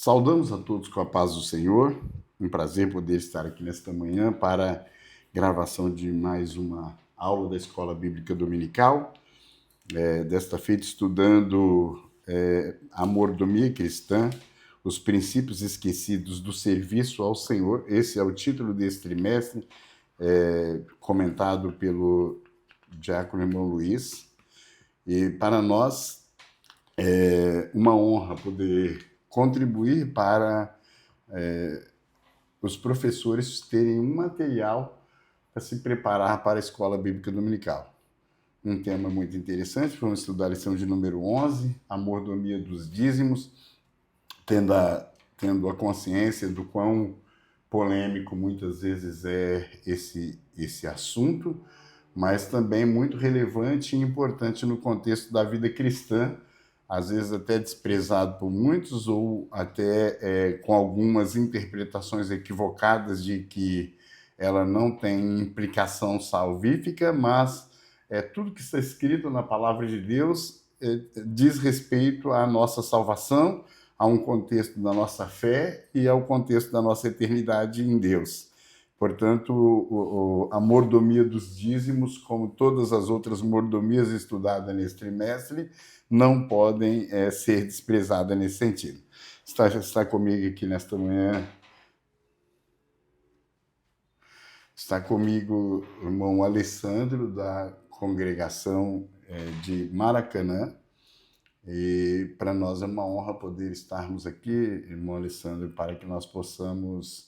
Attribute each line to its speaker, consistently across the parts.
Speaker 1: Saudamos a todos com a paz do Senhor. Um prazer poder estar aqui nesta manhã para a gravação de mais uma aula da Escola Bíblica Dominical. Desta feita, estudando a mordomia cristã, os princípios esquecidos do serviço ao Senhor. Esse é o título desse trimestre, comentado pelo diácono irmão Luiz. E para nós é uma honra poder contribuir para os professores terem um material para se preparar para a Escola Bíblica Dominical. Um tema muito interessante, vamos estudar a lição de número 11, a mordomia dos dízimos, tendo a consciência do quão polêmico muitas vezes é esse assunto, mas também muito relevante e importante no contexto da vida cristã, às vezes até desprezado por muitos ou até com algumas interpretações equivocadas de que ela não tem implicação salvífica, mas tudo que está escrito na palavra de Deus diz respeito à nossa salvação, a um contexto da nossa fé e ao contexto da nossa eternidade em Deus. Portanto, a mordomia dos dízimos, como todas as outras mordomias estudadas nesse trimestre, não podem ser desprezadas nesse sentido. Está comigo aqui nesta manhã. Está comigo o irmão Alessandro, da congregação de Maracanã. E para nós é uma honra poder estarmos aqui, irmão Alessandro, para que nós possamos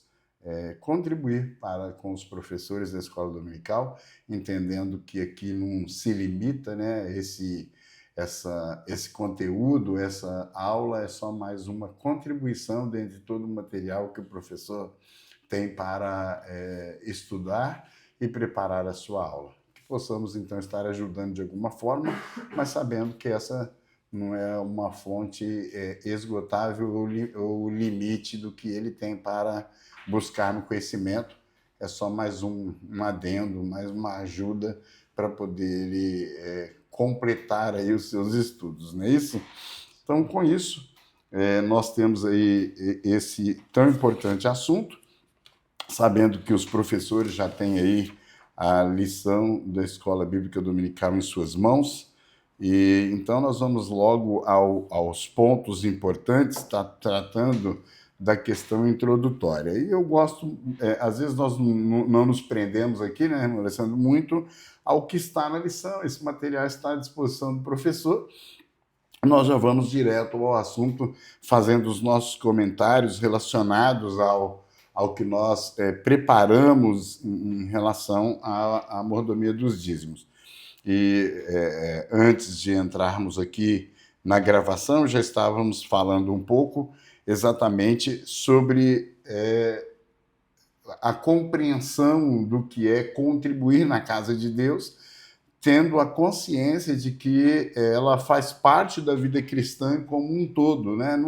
Speaker 1: contribuir com os professores da Escola Dominical, entendendo que aqui não se limita, né, esse conteúdo, essa aula é só mais uma contribuição dentro de todo o material que o professor tem para estudar e preparar a sua aula. Que possamos, então, estar ajudando de alguma forma, mas sabendo que essa não é uma fonte esgotável ou limite do que ele tem para buscar no conhecimento. É só mais um adendo, mais uma ajuda para poder ele completar aí os seus estudos, não é isso? Então, com isso, nós temos aí esse tão importante assunto, sabendo que os professores já têm aí a lição da Escola Bíblica Dominical em suas mãos, e então nós vamos logo aos pontos importantes, tratando da questão introdutória. E eu gosto, às vezes nós não nos prendemos aqui, né, irmão Alessandro, muito ao que está na lição. Esse material está à disposição do professor. Nós já vamos direto ao assunto, fazendo os nossos comentários relacionados ao que nós preparamos em relação à mordomia dos dízimos. E antes de entrarmos aqui na gravação, já estávamos falando um pouco exatamente sobre a compreensão do que é contribuir na casa de Deus, tendo a consciência de que ela faz parte da vida cristã como um todo, né?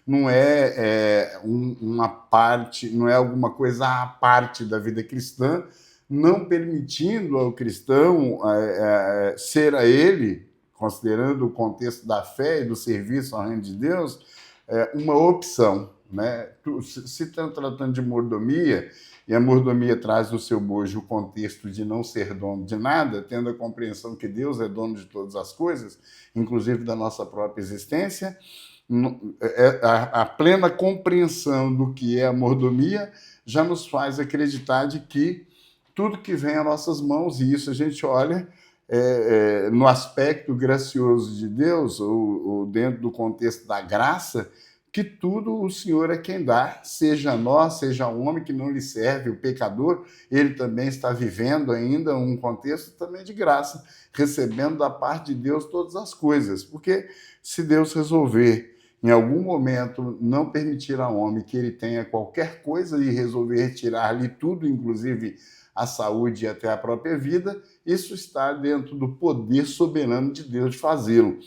Speaker 1: Não é uma parte, não é alguma coisa à parte da vida cristã, não permitindo ao cristão ser a ele, considerando o contexto da fé e do serviço ao reino de Deus, uma opção, né? Se está tratando de mordomia, e a mordomia traz no seu bojo o contexto de não ser dono de nada, tendo a compreensão que Deus é dono de todas as coisas, inclusive da nossa própria existência, a plena compreensão do que é a mordomia já nos faz acreditar de que tudo que vem às nossas mãos, e isso a gente olha no aspecto gracioso de Deus, ou dentro do contexto da graça, que tudo o Senhor é quem dá, seja nós, seja o homem que não lhe serve, o pecador, ele também está vivendo ainda um contexto também de graça, recebendo da parte de Deus todas as coisas, porque se Deus resolver em algum momento não permitir ao homem que ele tenha qualquer coisa e resolver retirar-lhe tudo, inclusive a saúde e até a própria vida, isso está dentro do poder soberano de Deus de fazê-lo.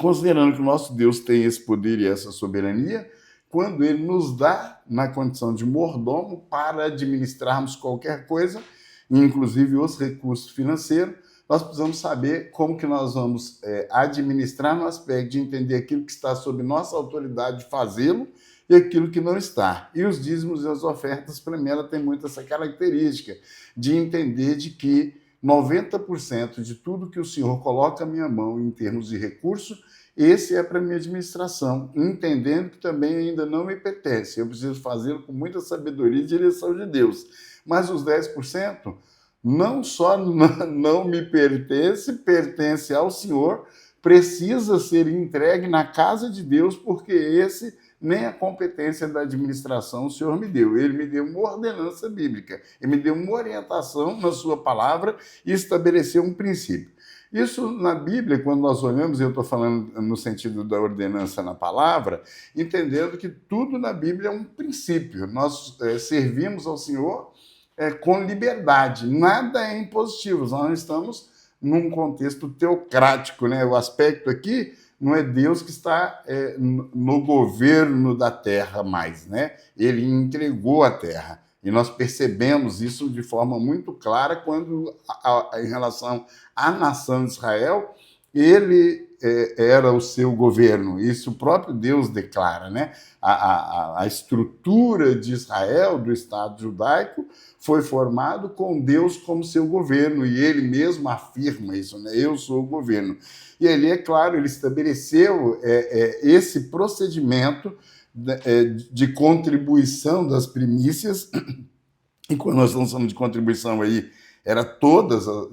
Speaker 1: Considerando que o nosso Deus tem esse poder e essa soberania, quando ele nos dá na condição de mordomo para administrarmos qualquer coisa, inclusive os recursos financeiros, nós precisamos saber como que nós vamos administrar no aspecto de entender aquilo que está sob nossa autoridade de fazê-lo e aquilo que não está. E os dízimos e as ofertas, para mim, ela tem muito essa característica de entender de que 90% de tudo que o Senhor coloca à minha mão em termos de recurso, esse é para a minha administração, entendendo que também ainda não me pertence. Eu preciso fazê-lo com muita sabedoria e direção de Deus. Mas os 10% não só não me pertence, pertence ao Senhor, precisa ser entregue na casa de Deus, porque esse nem a competência da administração o Senhor me deu. Ele me deu uma ordenança bíblica, ele me deu uma orientação na sua palavra e estabeleceu um princípio. Isso na Bíblia, quando nós olhamos, eu estou falando no sentido da ordenança na palavra, entendendo que tudo na Bíblia é um princípio. Nós servimos ao Senhor com liberdade, nada é impositivo, nós não estamos num contexto teocrático, né? O aspecto aqui não é Deus que está no governo da terra mais, né? Ele entregou a terra. E nós percebemos isso de forma muito clara quando, em relação à nação de Israel, ele era o seu governo. Isso o próprio Deus declara, né? A estrutura de Israel, do Estado judaico, foi formado com Deus como seu governo, e ele mesmo afirma isso, né? Eu sou o governo. E ali, é claro, ele estabeleceu esse procedimento de contribuição das primícias, e quando nós estamos falando de contribuição aí, era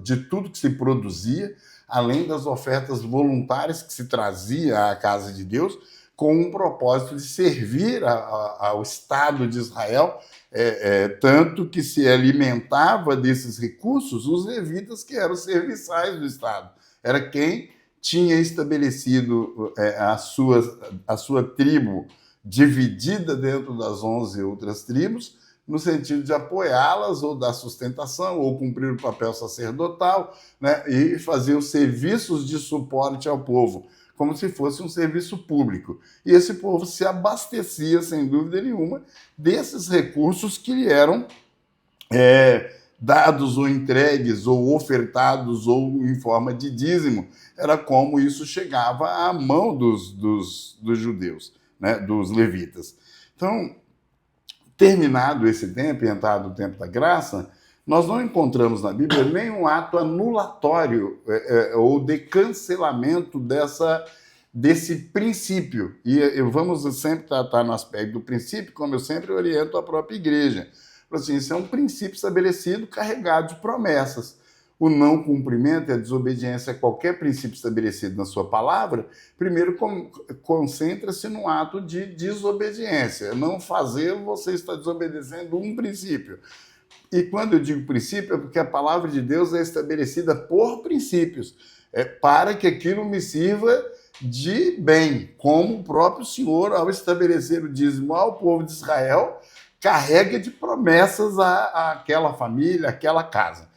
Speaker 1: de tudo que se produzia, além das ofertas voluntárias que se trazia à casa de Deus, com um propósito de servir ao Estado de Israel, tanto que se alimentava desses recursos os levitas, que eram os serviçais do Estado. Era quem tinha estabelecido a sua tribo dividida dentro das 11 outras tribos, no sentido de apoiá-las, ou dar sustentação, ou cumprir o papel sacerdotal, né, e fazer os serviços de suporte ao povo, como se fosse um serviço público. E esse povo se abastecia, sem dúvida nenhuma, desses recursos que lhe eram dados ou entregues, ou ofertados, ou em forma de dízimo. Era como isso chegava à mão dos judeus, né, dos levitas. Então, terminado esse tempo, entrado o tempo da graça, nós não encontramos na Bíblia nenhum ato anulatório ou de cancelamento desse princípio. E vamos sempre tratar no aspecto do princípio, como eu sempre oriento a própria igreja. Assim, isso é um princípio estabelecido, carregado de promessas. O não cumprimento e a desobediência a qualquer princípio estabelecido na sua palavra, primeiro concentra-se no ato de desobediência. Não fazê-lo, você está desobedecendo um princípio. E quando eu digo princípio, é porque a palavra de Deus é estabelecida por princípios, para que aquilo me sirva de bem, como o próprio Senhor, ao estabelecer o dízimo ao povo de Israel, carrega de promessas àquela família, àquela casa.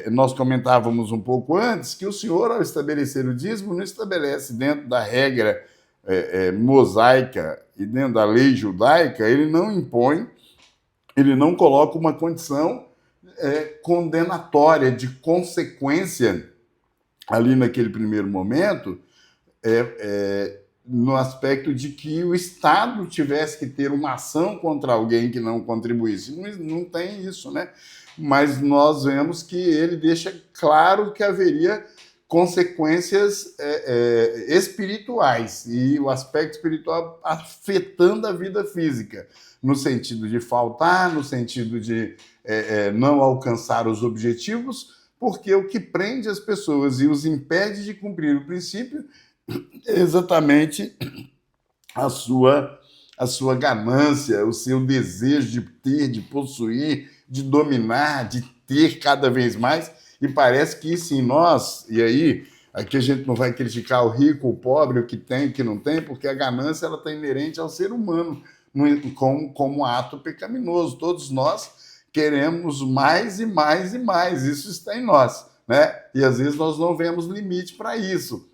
Speaker 1: Nós comentávamos um pouco antes que o Senhor, ao estabelecer o dízimo, não estabelece dentro da regra mosaica e dentro da lei judaica, ele não impõe, ele não coloca uma condição condenatória, de consequência, ali naquele primeiro momento, no aspecto de que o Estado tivesse que ter uma ação contra alguém que não contribuísse. Não tem isso, né? Mas nós vemos que ele deixa claro que haveria consequências espirituais, e o aspecto espiritual afetando a vida física, no sentido de faltar, no sentido de não alcançar os objetivos, porque o que prende as pessoas e os impede de cumprir o princípio é exatamente a sua ganância, o seu desejo de ter, de possuir, de dominar, de ter cada vez mais. E parece que isso em nós, e aí aqui a gente não vai criticar o rico, o pobre, o que tem, o que não tem, porque a ganância ela está inerente ao ser humano como ato pecaminoso. Todos nós queremos mais e mais e mais, isso está em nós, né? E às vezes nós não vemos limite para isso.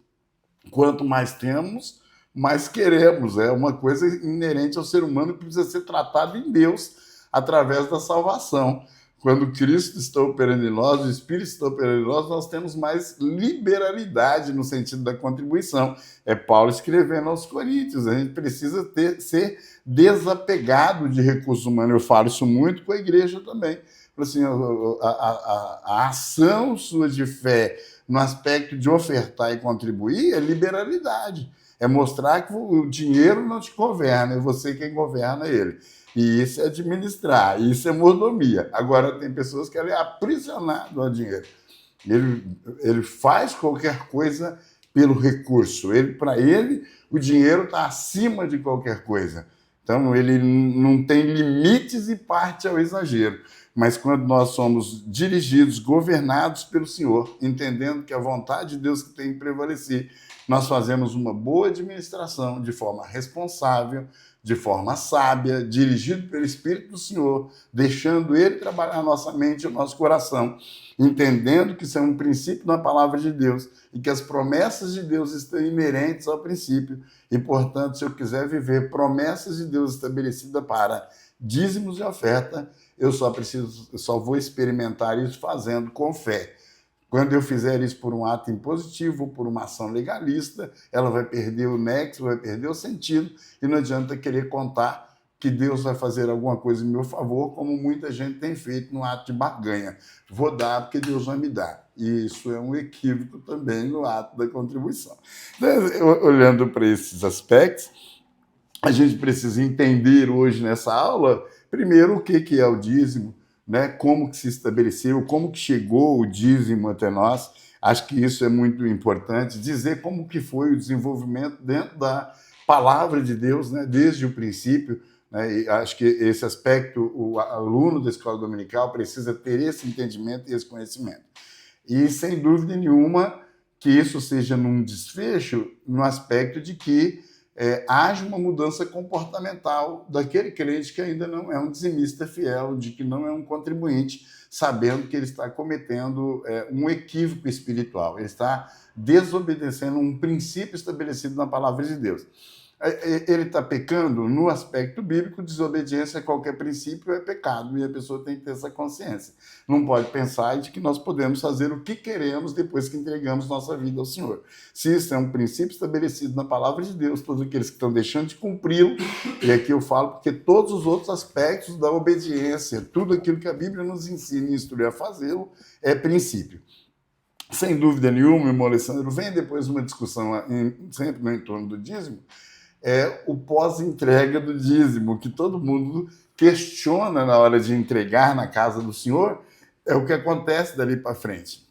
Speaker 1: Quanto mais temos, mais queremos. É uma coisa inerente ao ser humano que precisa ser tratado em Deus através da salvação. Quando Cristo está operando em nós, o Espírito está operando em nós temos mais liberalidade no sentido da contribuição. É Paulo escrevendo aos Coríntios, a gente precisa ser desapegado de recursos humanos. Eu falo isso muito com a igreja também. Assim, a ação sua de fé no aspecto de ofertar e contribuir é liberalidade. É mostrar que o dinheiro não te governa, é você quem governa ele. E isso é administrar, isso é mordomia. Agora, tem pessoas que ele é aprisionado ao dinheiro. Ele faz qualquer coisa pelo recurso. Para ele, o dinheiro está acima de qualquer coisa. Então, ele não tem limites e parte ao exagero. Mas quando nós somos dirigidos, governados pelo Senhor, entendendo que a vontade de Deus que tem que prevalecer, nós fazemos uma boa administração de forma responsável, de forma sábia, dirigido pelo Espírito do Senhor, deixando Ele trabalhar a nossa mente e o nosso coração, entendendo que isso é um princípio da palavra de Deus e que as promessas de Deus estão inerentes ao princípio. E, portanto, se eu quiser viver promessas de Deus estabelecidas para dízimos e oferta, eu só vou experimentar isso fazendo com fé. Quando eu fizer isso por um ato impositivo, por uma ação legalista, ela vai perder o nexo, vai perder o sentido, e não adianta querer contar que Deus vai fazer alguma coisa em meu favor, como muita gente tem feito no ato de barganha. Vou dar porque Deus vai me dar. E isso é um equívoco também no ato da contribuição. Então, olhando para esses aspectos, a gente precisa entender hoje nessa aula, primeiro, o que é o dízimo, né? Como que se estabeleceu, como que chegou o dízimo até nós. Acho que isso é muito importante, dizer como que foi o desenvolvimento dentro da palavra de Deus, né? Desde o princípio, né? E acho que esse aspecto, o aluno da escola dominical precisa ter esse entendimento e esse conhecimento. E, sem dúvida nenhuma, que isso seja num desfecho no aspecto de que haja uma mudança comportamental daquele crente que ainda não é um dizimista fiel, de que não é um contribuinte, sabendo que ele está cometendo um equívoco espiritual, ele está desobedecendo um princípio estabelecido na palavra de Deus. Ele está pecando no aspecto bíblico, desobediência a qualquer princípio é pecado, e a pessoa tem que ter essa consciência. Não pode pensar de que nós podemos fazer o que queremos depois que entregamos nossa vida ao Senhor. Se isso é um princípio estabelecido na palavra de Deus, todos aqueles que estão deixando de cumpri-lo, e aqui eu falo porque todos os outros aspectos da obediência, tudo aquilo que a Bíblia nos ensina e instrui a fazê-lo, é princípio. Sem dúvida nenhuma, irmão Alessandro, vem depois uma discussão sempre no entorno do dízimo, é o pós-entrega do dízimo, que todo mundo questiona na hora de entregar na casa do Senhor, é o que acontece dali para frente.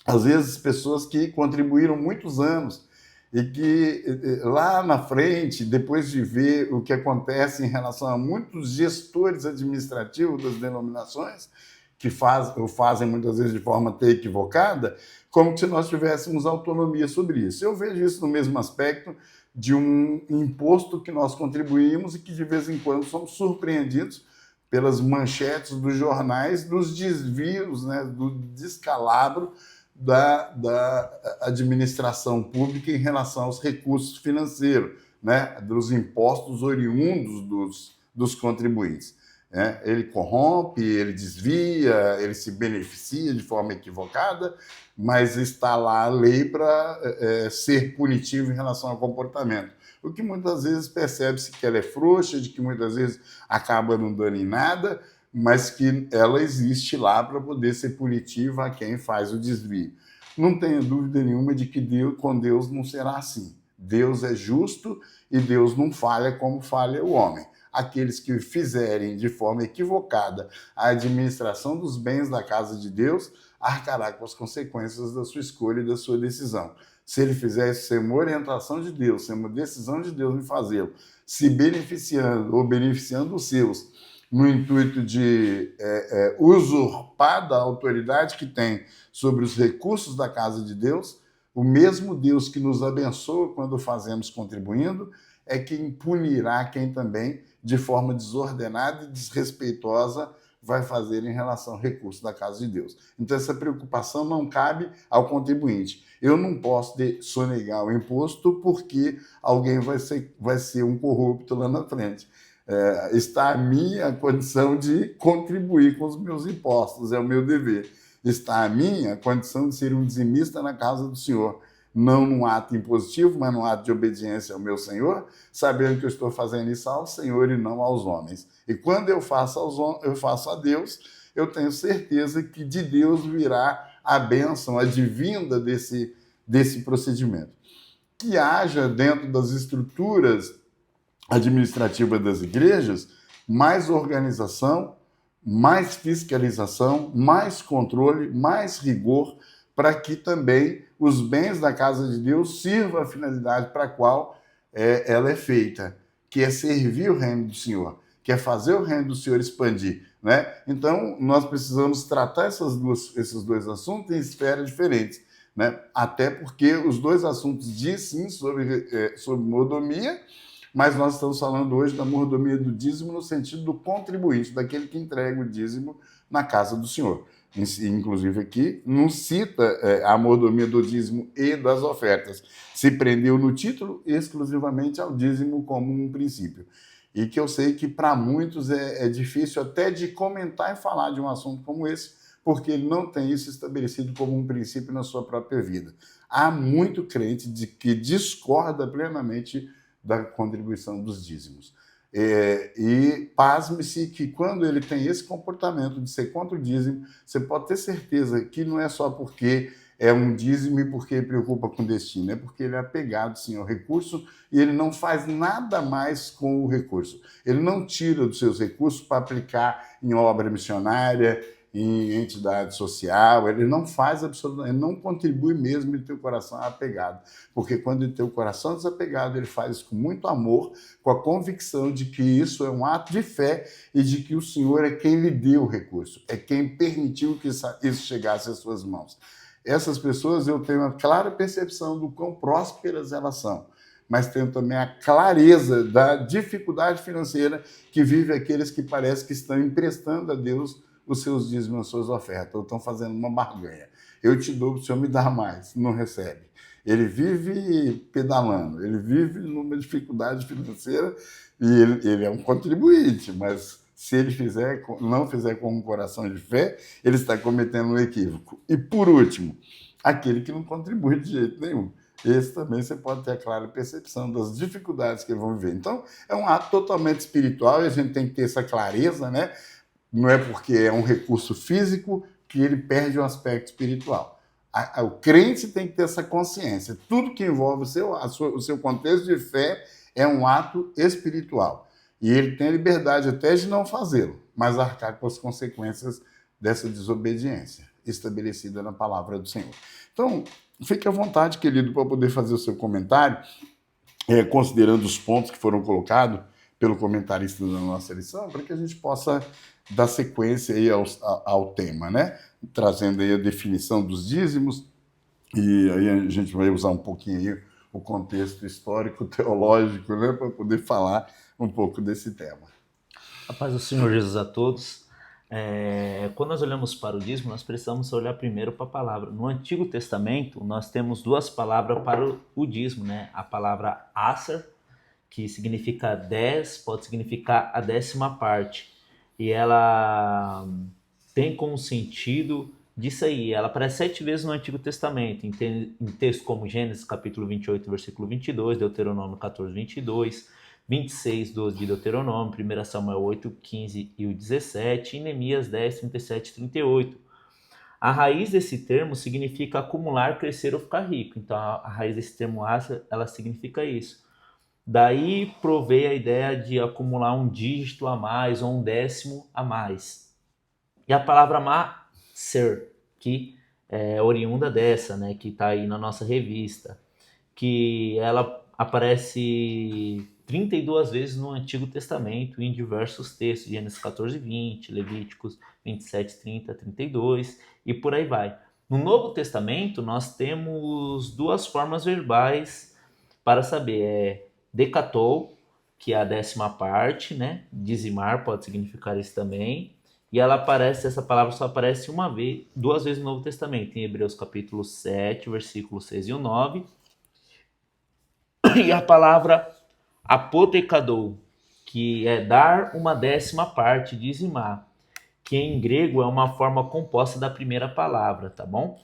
Speaker 1: Às vezes, pessoas que contribuíram muitos anos e que lá na frente, depois de ver o que acontece em relação a muitos gestores administrativos das denominações, que fazem muitas vezes de forma até equivocada, como se nós tivéssemos autonomia sobre isso. Eu vejo isso no mesmo aspecto de um imposto que nós contribuímos e que de vez em quando somos surpreendidos pelas manchetes dos jornais, dos desvios, né, do descalabro da administração pública em relação aos recursos financeiros, né, dos impostos oriundos dos contribuintes. Ele corrompe, ele desvia, ele se beneficia de forma equivocada, mas está lá a lei para ser punitivo em relação ao comportamento. O que muitas vezes percebe-se que ela é frouxa, de que muitas vezes acaba não dando em nada, mas que ela existe lá para poder ser punitiva a quem faz o desvio. Não tenha dúvida nenhuma de que com Deus não será assim. Deus é justo e Deus não falha como falha o homem. Aqueles que fizerem de forma equivocada a administração dos bens da casa de Deus, arcará com as consequências da sua escolha e da sua decisão. Se ele fizer isso sem uma orientação de Deus, sem uma decisão de Deus em fazê-lo, se beneficiando ou beneficiando os seus, no intuito de usurpar da autoridade que tem sobre os recursos da casa de Deus, o mesmo Deus que nos abençoa quando fazemos contribuindo, é quem punirá quem também, de forma desordenada e desrespeitosa, vai fazer em relação ao recurso da casa de Deus. Então, essa preocupação não cabe ao contribuinte. Eu não posso sonegar o imposto porque alguém vai ser um corrupto lá na frente. Está a minha condição de contribuir com os meus impostos, é o meu dever. Está a minha condição de ser um dizimista na casa do Senhor, não num ato impositivo, mas num ato de obediência ao meu Senhor, sabendo que eu estou fazendo isso ao Senhor e não aos homens. E quando eu faço a Deus, eu tenho certeza que de Deus virá a bênção, a divinda desse procedimento. Que haja dentro das estruturas administrativas das igrejas mais organização, mais fiscalização, mais controle, mais rigor, para que também os bens da casa de Deus sirvam à finalidade para a qual ela é feita, que é servir o reino do Senhor, que é fazer o reino do Senhor expandir. Né? Então, nós precisamos tratar esses dois assuntos em esferas diferentes. Né? Até porque os dois assuntos dizem sim sobre mordomia, mas nós estamos falando hoje da mordomia do dízimo no sentido do contribuinte, daquele que entrega o dízimo na casa do Senhor. Inclusive aqui não cita a mordomia do dízimo e das ofertas. Se prendeu no título exclusivamente ao dízimo como um princípio. E que eu sei que para muitos é difícil até de comentar e falar de um assunto como esse, porque ele não tem isso estabelecido como um princípio na sua própria vida. Há muito crente que discorda plenamente da contribuição dos dízimos. E pasme-se que quando ele tem esse comportamento de ser contra o dízimo, você pode ter certeza que não é só porque é um dízimo e porque ele preocupa com o destino, é porque ele é apegado, sim, ao recurso e ele não faz nada mais com o recurso. Ele não tira dos seus recursos para aplicar em obra missionária, em entidade social, ele não faz absolutamente, ele não contribui mesmo e tem o coração apegado, porque quando ele tem o coração desapegado, ele faz isso com muito amor, com a convicção de que isso é um ato de fé e de que o Senhor é quem lhe deu o recurso, é quem permitiu que isso chegasse às suas mãos. Essas pessoas eu tenho uma clara percepção do quão prósperas elas são, mas tenho também a clareza da dificuldade financeira que vive aqueles que parece que estão emprestando a Deus os seus dízimos, as suas ofertas, ou estão fazendo uma barganha. Eu te dou, o Senhor me dá mais, não recebe. Ele vive pedalando, ele vive numa dificuldade financeira e ele é um contribuinte, mas se ele não fizer com um coração de fé, ele está cometendo um equívoco. E, por último, aquele que não contribui de jeito nenhum. Esse também você pode ter a clara percepção das dificuldades que eles vão viver. Então, é um ato totalmente espiritual e a gente tem que ter essa clareza, né? Não é porque é um recurso físico que ele perde o aspecto espiritual. O crente tem que ter essa consciência. Tudo que envolve o seu contexto de fé é um ato espiritual. E ele tem a liberdade até de não fazê-lo, mas arcar com as consequências dessa desobediência estabelecida na palavra do Senhor. Então, fique à vontade, querido, para poder fazer o seu comentário, considerando os pontos que foram colocados pelo comentarista da nossa lição, para que a gente possa dar sequência aí ao tema, né? Trazendo aí a definição dos dízimos, e aí a gente vai usar um pouquinho aí o contexto histórico, teológico, né? Para poder falar um pouco desse tema.
Speaker 2: A paz do Senhor Jesus a todos. Quando nós olhamos para o dízimo, nós precisamos olhar primeiro para a palavra. No Antigo Testamento, nós temos duas palavras para o dízimo, né? A palavra asser, que significa 10, pode significar a 10ª parte. E ela tem como sentido disso aí. Ela aparece 7 vezes no Antigo Testamento, em textos como Gênesis capítulo 28, versículo 22, Deuteronômio 14, 22, 26, 12 de Deuteronômio, 1 Samuel 8, 15 e o 17, e Neemias 10, 37 e 38. A raiz desse termo significa acumular, crescer ou ficar rico. Então, a raiz desse termo asser, ela significa isso. Daí provei a ideia de acumular um dígito a mais ou um décimo a mais. E a palavra maser, que é oriunda dessa, né, que está aí na nossa revista, que ela aparece 32 vezes no Antigo Testamento em diversos textos, Gênesis 14, 20, Levíticos 27, 30, 32 e por aí vai. No Novo Testamento nós temos duas formas verbais para saber, decatou, que é a 10ª parte, né? Dizimar pode significar isso também. E essa palavra só aparece duas vezes no Novo Testamento, em Hebreus capítulo 7, versículos 6 e 9. E a palavra apotecador, que é dar uma décima parte, dizimar, que em grego é uma forma composta da primeira palavra, tá bom?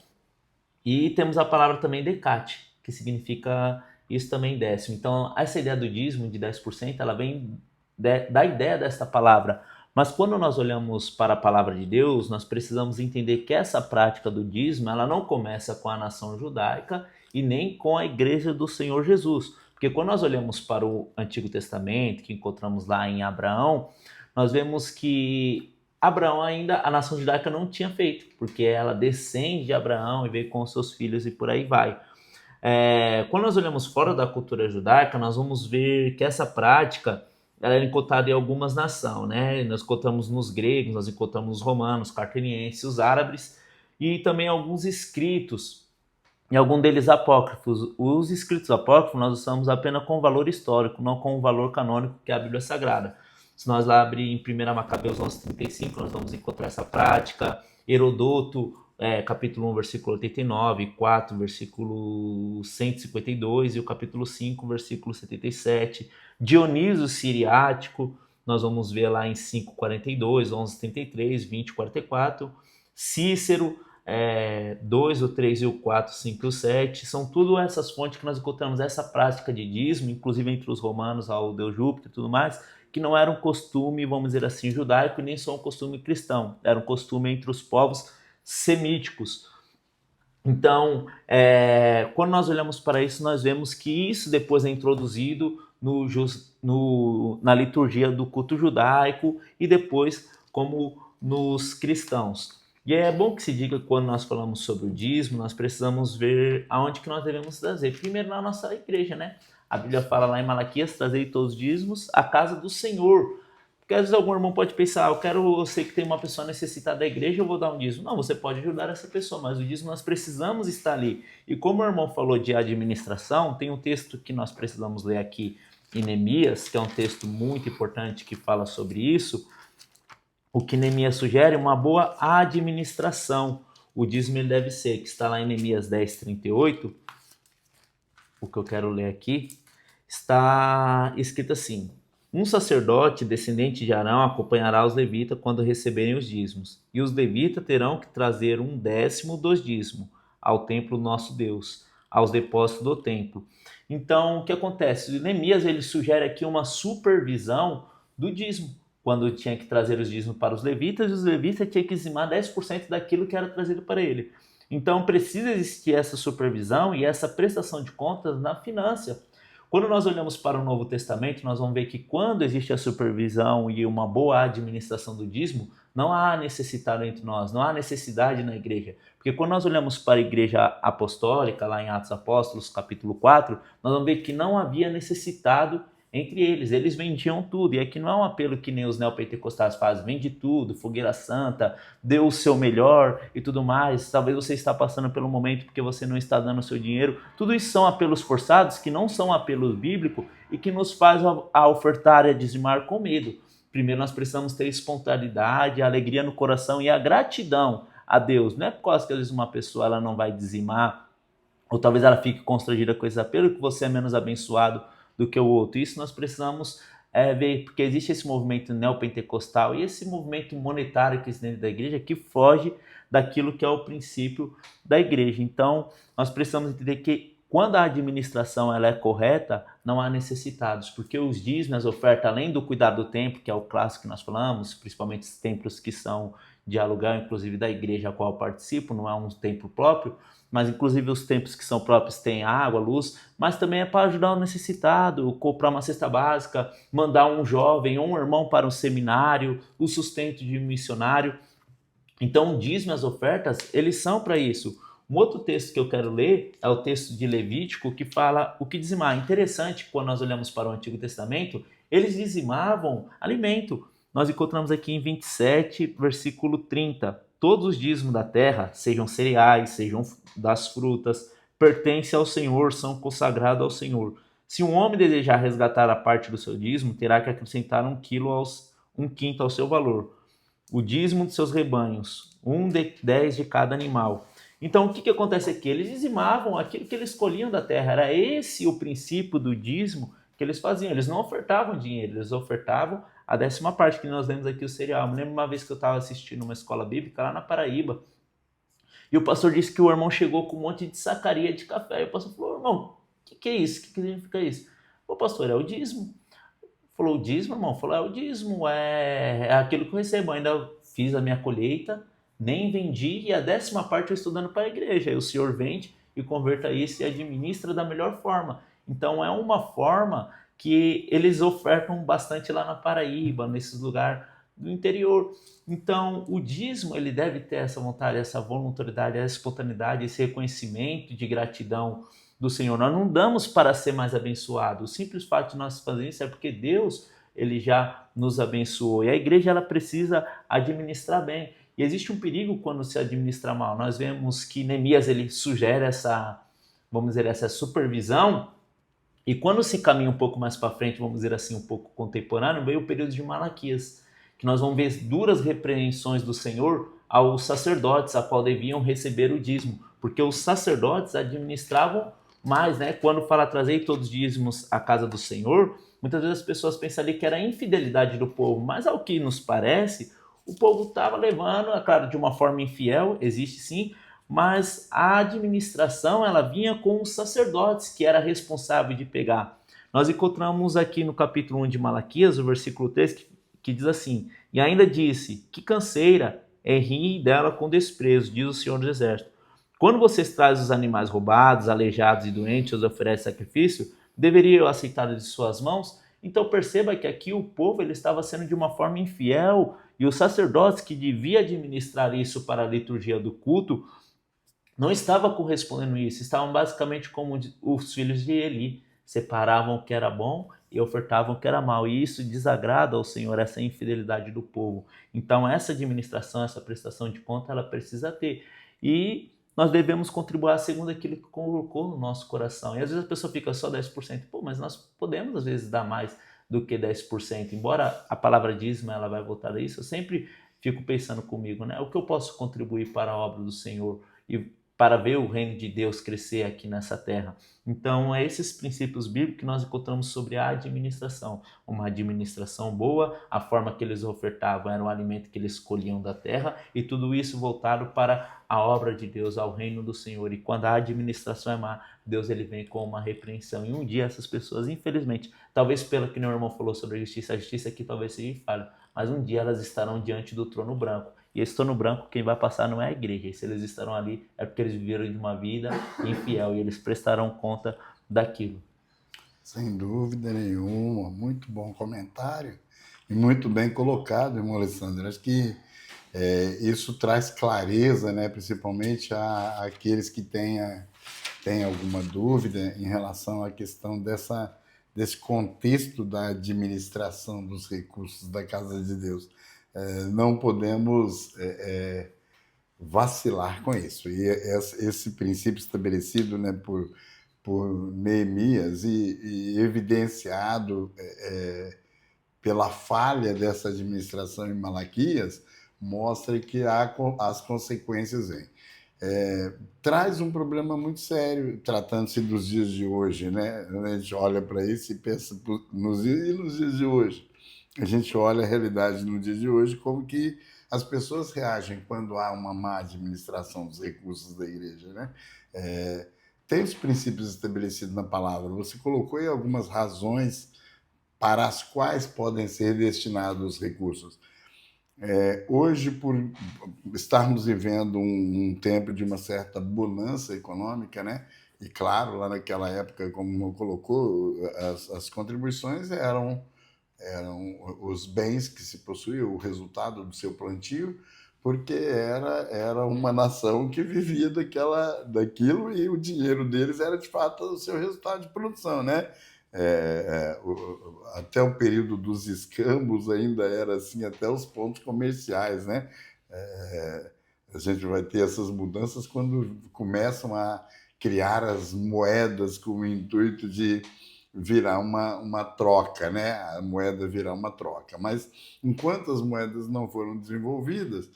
Speaker 2: E temos a palavra também decate, que significa isso também décimo. Então, essa ideia do dízimo de 10%, ela vem da ideia desta palavra. Mas quando nós olhamos para a palavra de Deus, nós precisamos entender que essa prática do dízimo, ela não começa com a nação judaica e nem com a igreja do Senhor Jesus. Porque quando nós olhamos para o Antigo Testamento, que encontramos lá em Abraão, nós vemos que Abraão ainda, a nação judaica não tinha feito, porque ela descende de Abraão e veio com os seus filhos e por aí vai. Quando nós olhamos fora da cultura judaica, nós vamos ver que essa prática ela é encontrada em algumas nações, né? Nós encontramos nos gregos, nós encontramos nos romanos, cartenienses, os árabes e também alguns escritos, e algum deles apócrifos. Os escritos apócrifos nós usamos apenas com valor histórico, não com o valor canônico que é a Bíblia Sagrada. Se nós lá abrir em 1 Macabeus 11:35, nós vamos encontrar essa prática. Herodoto, capítulo 1, versículo 89, 4, versículo 152, e o capítulo 5, versículo 77. Dionísio Siriático, nós vamos ver lá em 5:42, 11:33, 20:44. Cícero, 2, o 3 e o 4, 5 e o 7, são tudo essas fontes que nós encontramos essa prática de dízimo, inclusive entre os romanos, ao deus Júpiter e tudo mais, que não era um costume, vamos dizer assim, judaico, e nem só um costume cristão, era um costume entre os povos semíticos. Então, quando nós olhamos para isso, nós vemos que isso depois é introduzido na liturgia do culto judaico e depois como nos cristãos. E é bom que se diga que quando nós falamos sobre o dízimo, nós precisamos ver aonde que nós devemos trazer. Primeiro na nossa igreja, né? A Bíblia fala lá em Malaquias, trazei todos os dízimos à casa do Senhor. Porque às vezes algum irmão pode pensar, eu sei que tem uma pessoa necessitada da igreja, eu vou dar um dízimo. Não, você pode ajudar essa pessoa, mas o dízimo nós precisamos estar ali. E como o irmão falou de administração, tem um texto que nós precisamos ler aqui em Neemias, que é um texto muito importante que fala sobre isso. O que Neemias sugere é uma boa administração. O dízimo ele deve ser, que está lá em Neemias 10:38, o que eu quero ler aqui, está escrito assim: um sacerdote descendente de Arão acompanhará os levitas quando receberem os dízimos, e os levitas terão que trazer 1/10 dos dízimos ao templo nosso Deus, aos depósitos do templo. Então, o que acontece? Neemias ele sugere aqui uma supervisão do dízimo, quando tinha que trazer os dízimos para os levitas, e os levitas tinham que dizimar 10% daquilo que era trazido para ele. Então, precisa existir essa supervisão e essa prestação de contas na finança. Quando nós olhamos para o Novo Testamento, nós vamos ver que quando existe a supervisão e uma boa administração do dízimo, não há necessitado entre nós, não há necessidade na igreja. Porque quando nós olhamos para a igreja apostólica, lá em Atos Apóstolos, capítulo 4, nós vamos ver que não havia necessitado entre eles vendiam tudo, e aqui não é um apelo que nem os neopentecostais fazem, vende tudo, fogueira santa, dê o seu melhor e tudo mais, talvez você está passando pelo momento porque você não está dando o seu dinheiro, tudo isso são apelos forçados, que não são apelos bíblicos e que nos faz a ofertar e a dizimar com medo. Primeiro nós precisamos ter espontaneidade, a alegria no coração e a gratidão a Deus, não é por causa que às vezes uma pessoa ela não vai dizimar, ou talvez ela fique constrangida com esse apelo, que você é menos abençoado do que o outro. Isso nós precisamos ver, porque existe esse movimento neopentecostal e esse movimento monetário que existe dentro da igreja que foge daquilo que é o princípio da igreja. Então, nós precisamos entender que quando a administração ela é correta, não há necessitados, porque os dízimos, as ofertas, além do cuidado do templo, que é o clássico que nós falamos, principalmente os templos que são de aluguel, inclusive da igreja a qual eu participo, não é um templo próprio, mas inclusive os templos que são próprios têm água, luz, mas também é para ajudar o necessitado, comprar uma cesta básica, mandar um jovem ou um irmão para um seminário, o sustento de um missionário. Então o dízimo e as ofertas, eles são para isso. Um outro texto que eu quero ler é o texto de Levítico, que fala o que dizimar. Interessante, quando nós olhamos para o Antigo Testamento, eles dizimavam alimento. Nós encontramos aqui em 27, versículo 30. Todos os dízimos da terra, sejam cereais, sejam das frutas, pertencem ao Senhor, são consagrados ao Senhor. Se um homem desejar resgatar a parte do seu dízimo, terá que acrescentar 1/5 ao seu valor. O dízimo de seus rebanhos, 1/10 de cada animal. Então, o que acontece aqui? Eles dizimavam aquilo que eles colhiam da terra. Era esse o princípio do dízimo que eles faziam? Eles não ofertavam dinheiro, eles ofertavam a 10ª parte, que nós lemos aqui o cereal. Eu me lembro uma vez que eu estava assistindo uma escola bíblica lá na Paraíba, e o pastor disse que o irmão chegou com um monte de sacaria de café. E o pastor falou: irmão, o que é isso? O que significa isso? O pastor, é o dízimo. Falou: o dízimo, irmão? Falou: é o dízimo, é aquilo que eu recebo. Eu ainda fiz a minha colheita, nem vendi, e a 10ª parte eu estou dando para a igreja. Aí o senhor vende e converta isso e administra da melhor forma. Então é uma forma que eles ofertam bastante lá na Paraíba, nesses lugares do interior. Então o dízimo, ele deve ter essa vontade, essa voluntariedade, essa espontaneidade, esse reconhecimento de gratidão do Senhor. Nós não damos para ser mais abençoado. O simples fato de nós fazer isso é porque Deus, ele já nos abençoou. E a igreja, ela precisa administrar bem. E existe um perigo quando se administra mal. Nós vemos que Neemias, ele sugere essa, vamos dizer, essa supervisão. E quando se caminha um pouco mais para frente, vamos dizer assim, um pouco contemporâneo, veio o período de Malaquias, que nós vamos ver duras repreensões do Senhor aos sacerdotes, a qual deviam receber o dízimo, porque os sacerdotes administravam mais, né? Quando fala trazer todos os dízimos à casa do Senhor, muitas vezes as pessoas pensam ali que era a infidelidade do povo, mas ao que nos parece, o povo estava levando, é claro, de uma forma infiel, existe sim, mas a administração, ela vinha com os sacerdotes, que era responsável de pegar. Nós encontramos aqui no capítulo 1 de Malaquias, o versículo 3, que diz assim: e ainda disse, que canseira é rir dela com desprezo, diz o Senhor dos Exércitos. Quando vocês trazem os animais roubados, aleijados e doentes, os oferecem sacrifício, deveria eu aceitá-los de suas mãos? Então perceba que aqui o povo, ele estava sendo de uma forma infiel, e os sacerdotes que deviam administrar isso para a liturgia do culto, não estava correspondendo isso, estavam basicamente como os filhos de Eli, separavam o que era bom e ofertavam o que era mal, e isso desagrada ao Senhor, essa infidelidade do povo. Então essa administração, essa prestação de conta, ela precisa ter, e nós devemos contribuir segundo aquilo que colocou no nosso coração. E às vezes a pessoa fica só 10%, pô, mas nós podemos às vezes dar mais do que 10%, embora a palavra dízimo, ela vai voltar a isso, eu sempre fico pensando comigo, né, o que eu posso contribuir para a obra do Senhor, e para ver o reino de Deus crescer aqui nessa terra. Então, é esses princípios bíblicos que nós encontramos sobre a administração. Uma administração boa, a forma que eles ofertavam era o alimento que eles escolhiam da terra, e tudo isso voltado para a obra de Deus, ao reino do Senhor. E quando a administração é má, Deus, ele vem com uma repreensão. E um dia essas pessoas, infelizmente, talvez pelo que meu irmão falou sobre a justiça aqui talvez seja falha, mas um dia elas estarão diante do trono branco. E esse trono branco, quem vai passar não é a igreja. E se eles estarão ali, é porque eles viveram de uma vida infiel e eles prestarão conta daquilo.
Speaker 1: Sem dúvida nenhuma, muito bom comentário e muito bem colocado, irmão Alessandro. Acho que isso traz clareza, né, principalmente àqueles que têm alguma dúvida em relação à questão desse contexto da administração dos recursos da casa de Deus. Não podemos vacilar com isso. E esse princípio estabelecido, né, por Neemias e evidenciado pela falha dessa administração em Malaquias, mostra que as consequências vêm. Traz um problema muito sério, tratando-se dos dias de hoje, né? A gente olha para isso e pensa nos dias de hoje. A gente olha a realidade no dia de hoje, como que as pessoas reagem quando há uma má administração dos recursos da igreja, né? Tem os princípios estabelecidos na palavra. Você colocou aí algumas razões para as quais podem ser destinados os recursos. Hoje, por estarmos vivendo um tempo de uma certa bonança econômica, né? E claro, lá naquela época, como colocou, as contribuições eram os bens que se possuía, o resultado do seu plantio, porque era uma nação que vivia daquilo, e o dinheiro deles era, de fato, o seu resultado de produção, né? Até o período dos escambos ainda era assim, até os pontos comerciais, né? A gente vai ter essas mudanças quando começam a criar as moedas com o intuito de virar uma troca, né? A moeda virar uma troca. Mas enquanto as moedas não foram desenvolvidas,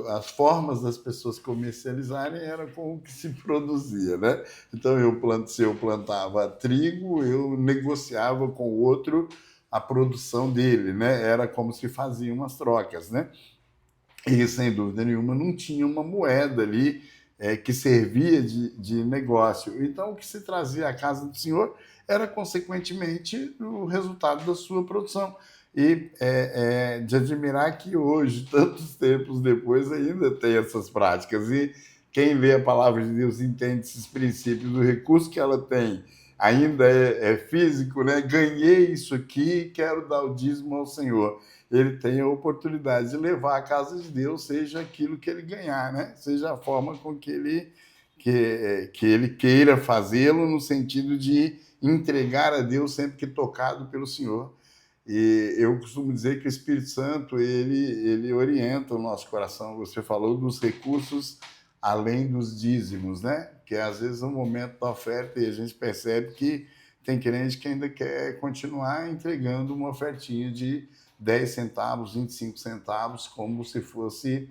Speaker 1: as formas das pessoas comercializarem era com o que se produzia, né? Então, se eu plantava trigo, eu negociava com o outro a produção dele, né? Era como se faziam umas trocas, né? E, sem dúvida nenhuma, não tinha uma moeda ali que servia de negócio. Então, o que se trazia à casa do Senhor era, consequentemente, o resultado da sua produção. E de admirar que hoje, tantos tempos depois, ainda tem essas práticas. E quem lê a palavra de Deus entende esses princípios, o recurso que ela tem ainda é físico, né? Ganhei isso aqui, quero dar o dízimo ao Senhor. Ele tem a oportunidade de levar a casa de Deus, seja aquilo que ele ganhar, né? Seja a forma com que ele queira fazê-lo, no sentido de entregar a Deus sempre que tocado pelo Senhor. E eu costumo dizer que o Espírito Santo, ele orienta o nosso coração. Você falou dos recursos além dos dízimos, né? Que às vezes é um momento da oferta e a gente percebe que tem crente que ainda quer continuar entregando uma ofertinha de 10 centavos, 25 centavos, como se fosse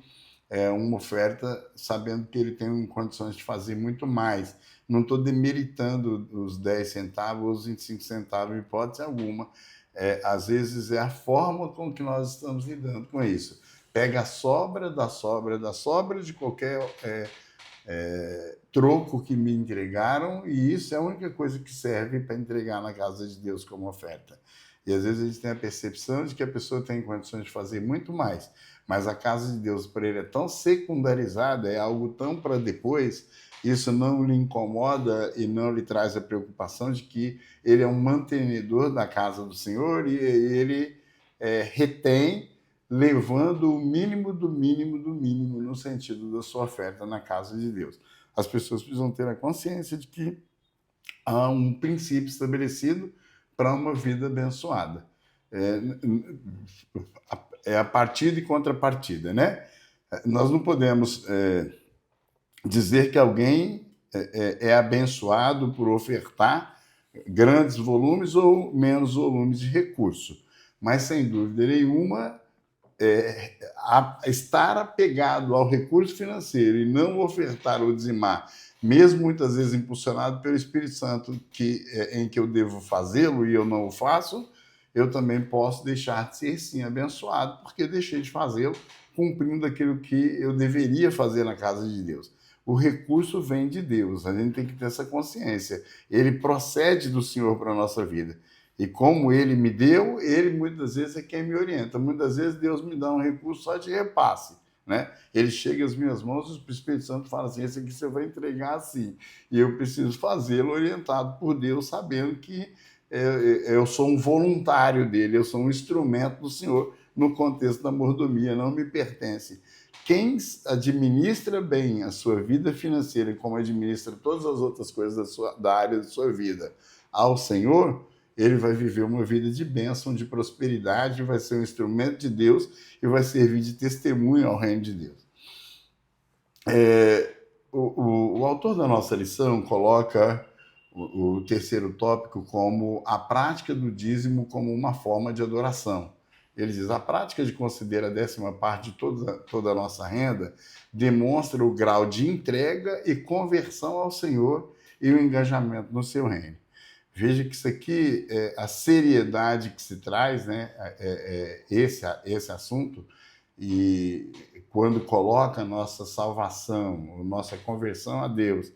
Speaker 1: uma oferta, sabendo que ele tem condições de fazer muito mais. Não estou demeritando os 10 centavos ou os 25 centavos, em hipótese alguma. Às vezes é a forma com que nós estamos lidando com isso. Pega a sobra da sobra da sobra de qualquer troco que me entregaram, e isso é a única coisa que serve para entregar na casa de Deus como oferta. E às vezes a gente tem a percepção de que a pessoa tem condições de fazer muito mais, mas a casa de Deus para ele é tão secundarizada, é algo tão para depois, isso não lhe incomoda e não lhe traz a preocupação de que ele é um mantenedor da casa do Senhor e ele retém, levando o mínimo do mínimo do mínimo no sentido da sua oferta na casa de Deus. As pessoas precisam ter a consciência de que há um princípio estabelecido para uma vida abençoada. É a partida e contrapartida, né? Nós não podemos dizer que alguém é abençoado por ofertar grandes volumes ou menos volumes de recurso, mas sem dúvida nenhuma estar apegado ao recurso financeiro e não ofertar ou dizimar, mesmo muitas vezes impulsionado pelo Espírito Santo em que eu devo fazê-lo e eu não o faço, eu também posso deixar de ser, sim, abençoado, porque deixei de fazê-lo, cumprindo aquilo que eu deveria fazer na casa de Deus. O recurso vem de Deus, a gente tem que ter essa consciência. Ele procede do Senhor para a nossa vida. E como ele me deu, ele muitas vezes é quem me orienta. Muitas vezes Deus me dá um recurso só de repasse, né? Ele chega às minhas mãos e o Espírito Santo fala assim, esse aqui você vai entregar assim. E eu preciso fazê-lo orientado por Deus, sabendo que eu sou um voluntário dele, eu sou um instrumento do Senhor no contexto da mordomia, não me pertence. Quem administra bem a sua vida financeira, como administra todas as outras coisas da área da sua vida, ao Senhor, ele vai viver uma vida de bênção, de prosperidade, vai ser um instrumento de Deus e vai servir de testemunho ao reino de Deus. O autor da nossa lição coloca o terceiro tópico como a prática do dízimo como uma forma de adoração. Ele diz, a prática de considerar a 10ª de toda a nossa renda demonstra o grau de entrega e conversão ao Senhor e o engajamento no seu reino. Veja que isso aqui, a seriedade que se traz, né, esse assunto, e quando coloca a nossa salvação, a nossa conversão a Deus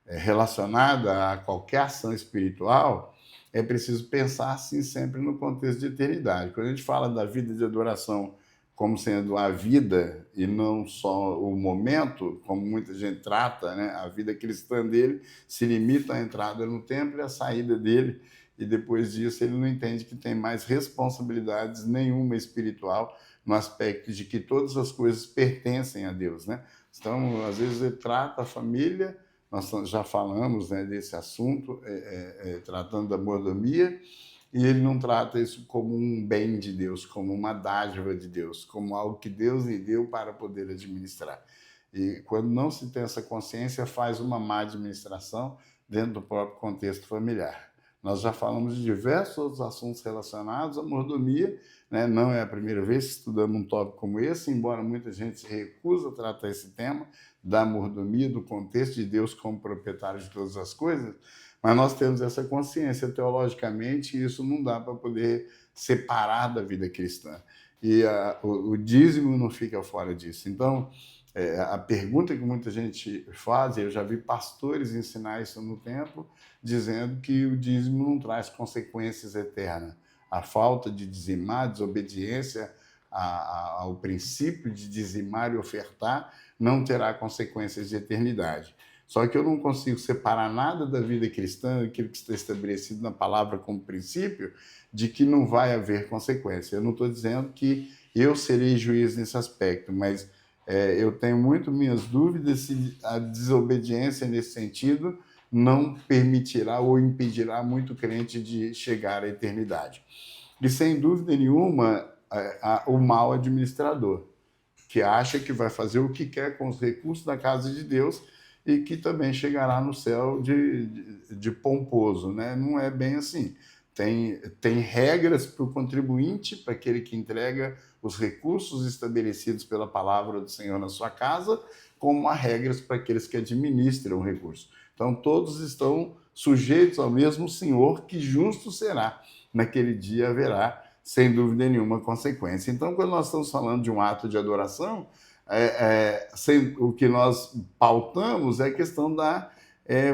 Speaker 1: relacionada a qualquer ação espiritual, é preciso pensar assim sempre no contexto de eternidade. Quando a gente fala da vida de adoração como sendo a vida e não só o momento, como muita gente trata, né? A vida cristã dele se limita à entrada no templo e à saída dele, e depois disso ele não entende que tem mais responsabilidades nenhuma espiritual, no aspecto de que todas as coisas pertencem a Deus, né? Então, às vezes ele trata a família, nós já falamos, né, desse assunto, tratando da mordomia, e ele não trata isso como um bem de Deus, como uma dádiva de Deus, como algo que Deus lhe deu para poder administrar. E quando não se tem essa consciência, faz uma má administração dentro do próprio contexto familiar. Nós já falamos de diversos outros assuntos relacionados à mordomia, né? Não é a primeira vez que estudamos um tópico como esse, embora muita gente se recusa a tratar esse tema da mordomia, do contexto de Deus como proprietário de todas as coisas, mas nós temos essa consciência teologicamente e isso não dá para poder separar da vida cristã. E o dízimo não fica fora disso. Então, a pergunta que muita gente faz, eu já vi pastores ensinar isso no templo, dizendo que o dízimo não traz consequências eternas. A falta de dizimar, a desobediência ao princípio de dizimar e ofertar, não terá consequências de eternidade. Só que eu não consigo separar nada da vida cristã, aquilo que está estabelecido na palavra como princípio, de que não vai haver consequência. Eu não estou dizendo que eu serei juiz nesse aspecto, mas eu tenho muito minhas dúvidas se a desobediência nesse sentido não permitirá ou impedirá muito crente de chegar à eternidade. E, sem dúvida nenhuma, o mau administrador, que acha que vai fazer o que quer com os recursos da casa de Deus e que também chegará no céu de pomposo, né? Não é bem assim. Tem regras para o contribuinte, para aquele que entrega os recursos estabelecidos pela palavra do Senhor na sua casa, como há regras para aqueles que administram o recurso. Então, todos estão sujeitos ao mesmo Senhor, que justo será. Naquele dia haverá, sem dúvida nenhuma, consequência. Então, quando nós estamos falando de um ato de adoração, o que nós pautamos é a questão da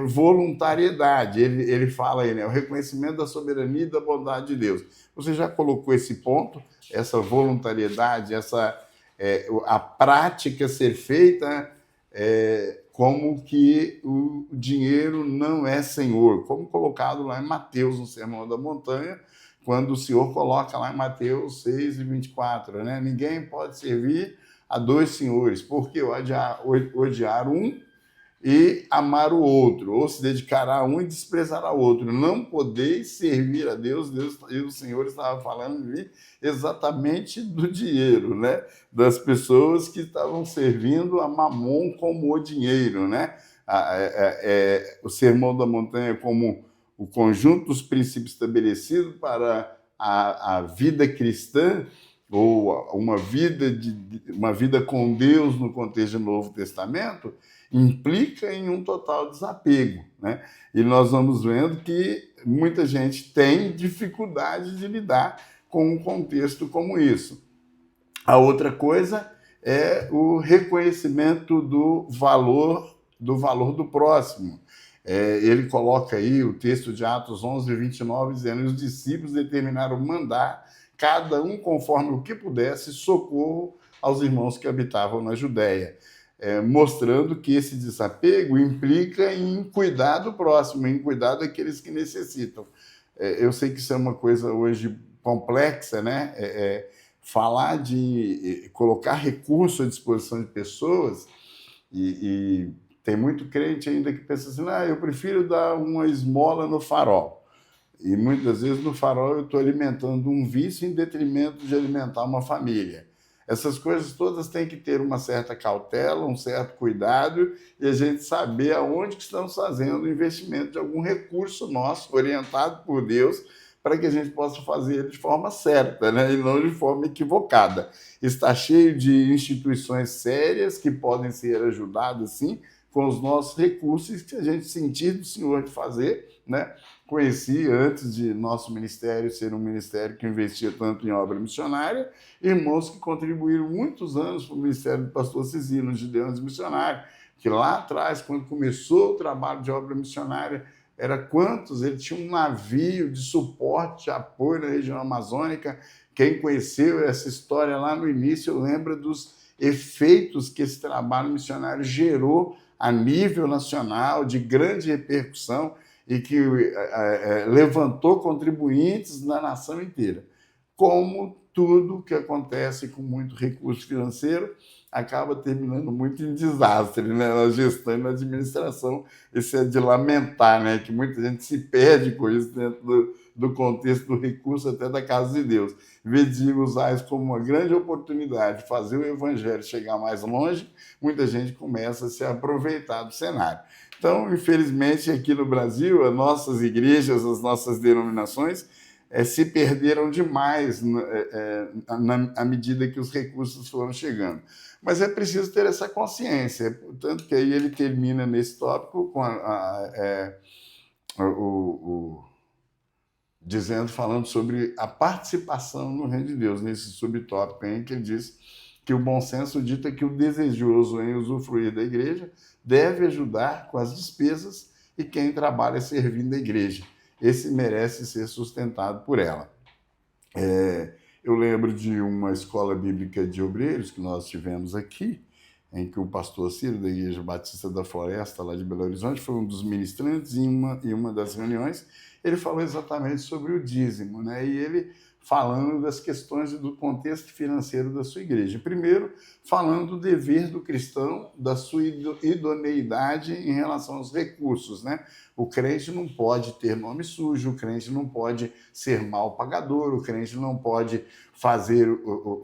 Speaker 1: voluntariedade. Ele fala aí, né, o reconhecimento da soberania e da bondade de Deus. Você já colocou esse ponto, essa voluntariedade, a prática ser feita como que o dinheiro não é senhor, como colocado lá em Mateus, no Sermão da Montanha, quando o Senhor coloca lá em Mateus 6:24, né? Ninguém pode servir a dois senhores, porque odiar um e amar o outro, ou se dedicará a um e desprezará o outro. Não podeis servir a Deus. E o Senhor estava falando ali exatamente do dinheiro, né? Das pessoas que estavam servindo a Mamon como o dinheiro, né? O Sermão da Montanha como o conjunto dos princípios estabelecidos para a vida cristã, ou uma vida com Deus no contexto do Novo Testamento, implica em um total desapego, né? E nós vamos vendo que muita gente tem dificuldade de lidar com um contexto como isso. A outra coisa é o reconhecimento do valor do próximo. Ele coloca aí o texto de Atos 11:29, dizendo: os discípulos determinaram mandar, cada um conforme o que pudesse, socorro aos irmãos que habitavam na Judéia. Mostrando que esse desapego implica em cuidar do próximo, em cuidar daqueles que necessitam. Eu sei que isso é uma coisa hoje complexa, né? Falar de colocar recurso à disposição de pessoas, e tem muito crente ainda que pensa assim: eu prefiro dar uma esmola no farol. E muitas vezes no farol eu estou alimentando um vício em detrimento de alimentar uma família. Essas coisas todas têm que ter uma certa cautela, um certo cuidado, e a gente saber aonde que estamos fazendo o investimento de algum recurso nosso, orientado por Deus, para que a gente possa fazer ele de forma certa, né? E não de forma equivocada. Está cheio de instituições sérias que podem ser ajudadas, sim, com os nossos recursos que a gente sentir do Senhor de fazer, né? Conheci, antes de nosso ministério ser um ministério que investia tanto em obra missionária, irmãos que contribuíram muitos anos para o ministério do pastor Cisino, Gideões Missionários, que lá atrás, quando começou o trabalho de obra missionária, era quantos? Ele tinha um navio de suporte, de apoio na região amazônica. Quem conheceu essa história lá no início lembra dos efeitos que esse trabalho missionário gerou a nível nacional, de grande repercussão, e que levantou contribuintes na nação inteira. Como tudo que acontece com muito recurso financeiro acaba terminando muito em desastre, né? Na gestão e na administração. Isso é de lamentar, né? Que muita gente se perde com isso dentro do contexto do recurso até da casa de Deus. Em vez de usar isso como uma grande oportunidade de fazer o evangelho chegar mais longe, muita gente começa a se aproveitar do cenário. Então, infelizmente, aqui no Brasil, as nossas igrejas, as nossas denominações se perderam demais à medida que os recursos foram chegando. Mas é preciso ter essa consciência, tanto que aí ele termina nesse tópico com falando sobre a participação no reino de Deus, nesse subtópico em que ele diz que o bom senso dita que o desejoso em usufruir da igreja deve ajudar com as despesas e quem trabalha servindo a igreja. Esse merece ser sustentado por ela. Eu lembro de uma escola bíblica de obreiros que nós tivemos aqui, em que o pastor Ciro, da Igreja Batista da Floresta, lá de Belo Horizonte, foi um dos ministrantes em uma das reuniões. Ele falou exatamente sobre o dízimo, né? E ele falando das questões do contexto financeiro da sua igreja. Primeiro, falando do dever do cristão, da sua idoneidade em relação aos recursos, né? O crente não pode ter nome sujo, o crente não pode ser mal pagador, o crente não pode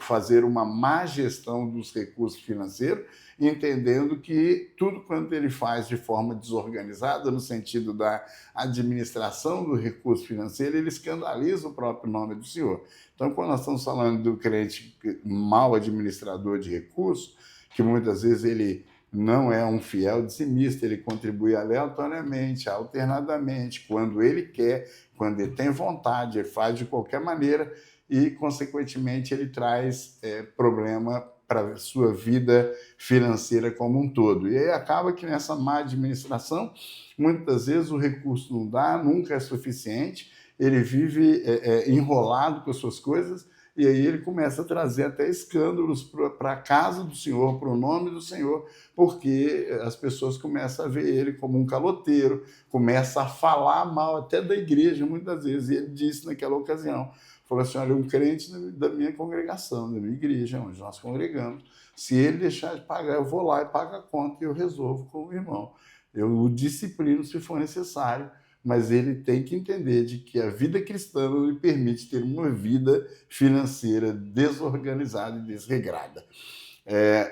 Speaker 1: fazer uma má gestão dos recursos financeiros, entendendo que tudo quanto ele faz de forma desorganizada, no sentido da administração do recurso financeiro, ele escandaliza o próprio nome do Senhor. Então, quando nós estamos falando do crente mau administrador de recursos, que muitas vezes ele não é um fiel dizimista, ele contribui aleatoriamente, alternadamente, quando ele quer, quando ele tem vontade, ele faz de qualquer maneira e, consequentemente, ele traz problema para a sua vida financeira como um todo. E aí acaba que nessa má administração, muitas vezes o recurso não dá, nunca é suficiente, ele vive enrolado com as suas coisas, e aí ele começa a trazer até escândalos para a casa do Senhor, para o nome do Senhor, porque as pessoas começam a ver ele como um caloteiro, começam a falar mal até da igreja, muitas vezes. E ele disse naquela ocasião, falou assim, olha, um crente da minha congregação, da minha igreja, onde nós congregamos, se ele deixar de pagar, eu vou lá e pago a conta e eu resolvo com o irmão. Eu o disciplino se for necessário, mas ele tem que entender de que a vida cristã não lhe permite ter uma vida financeira desorganizada e desregrada.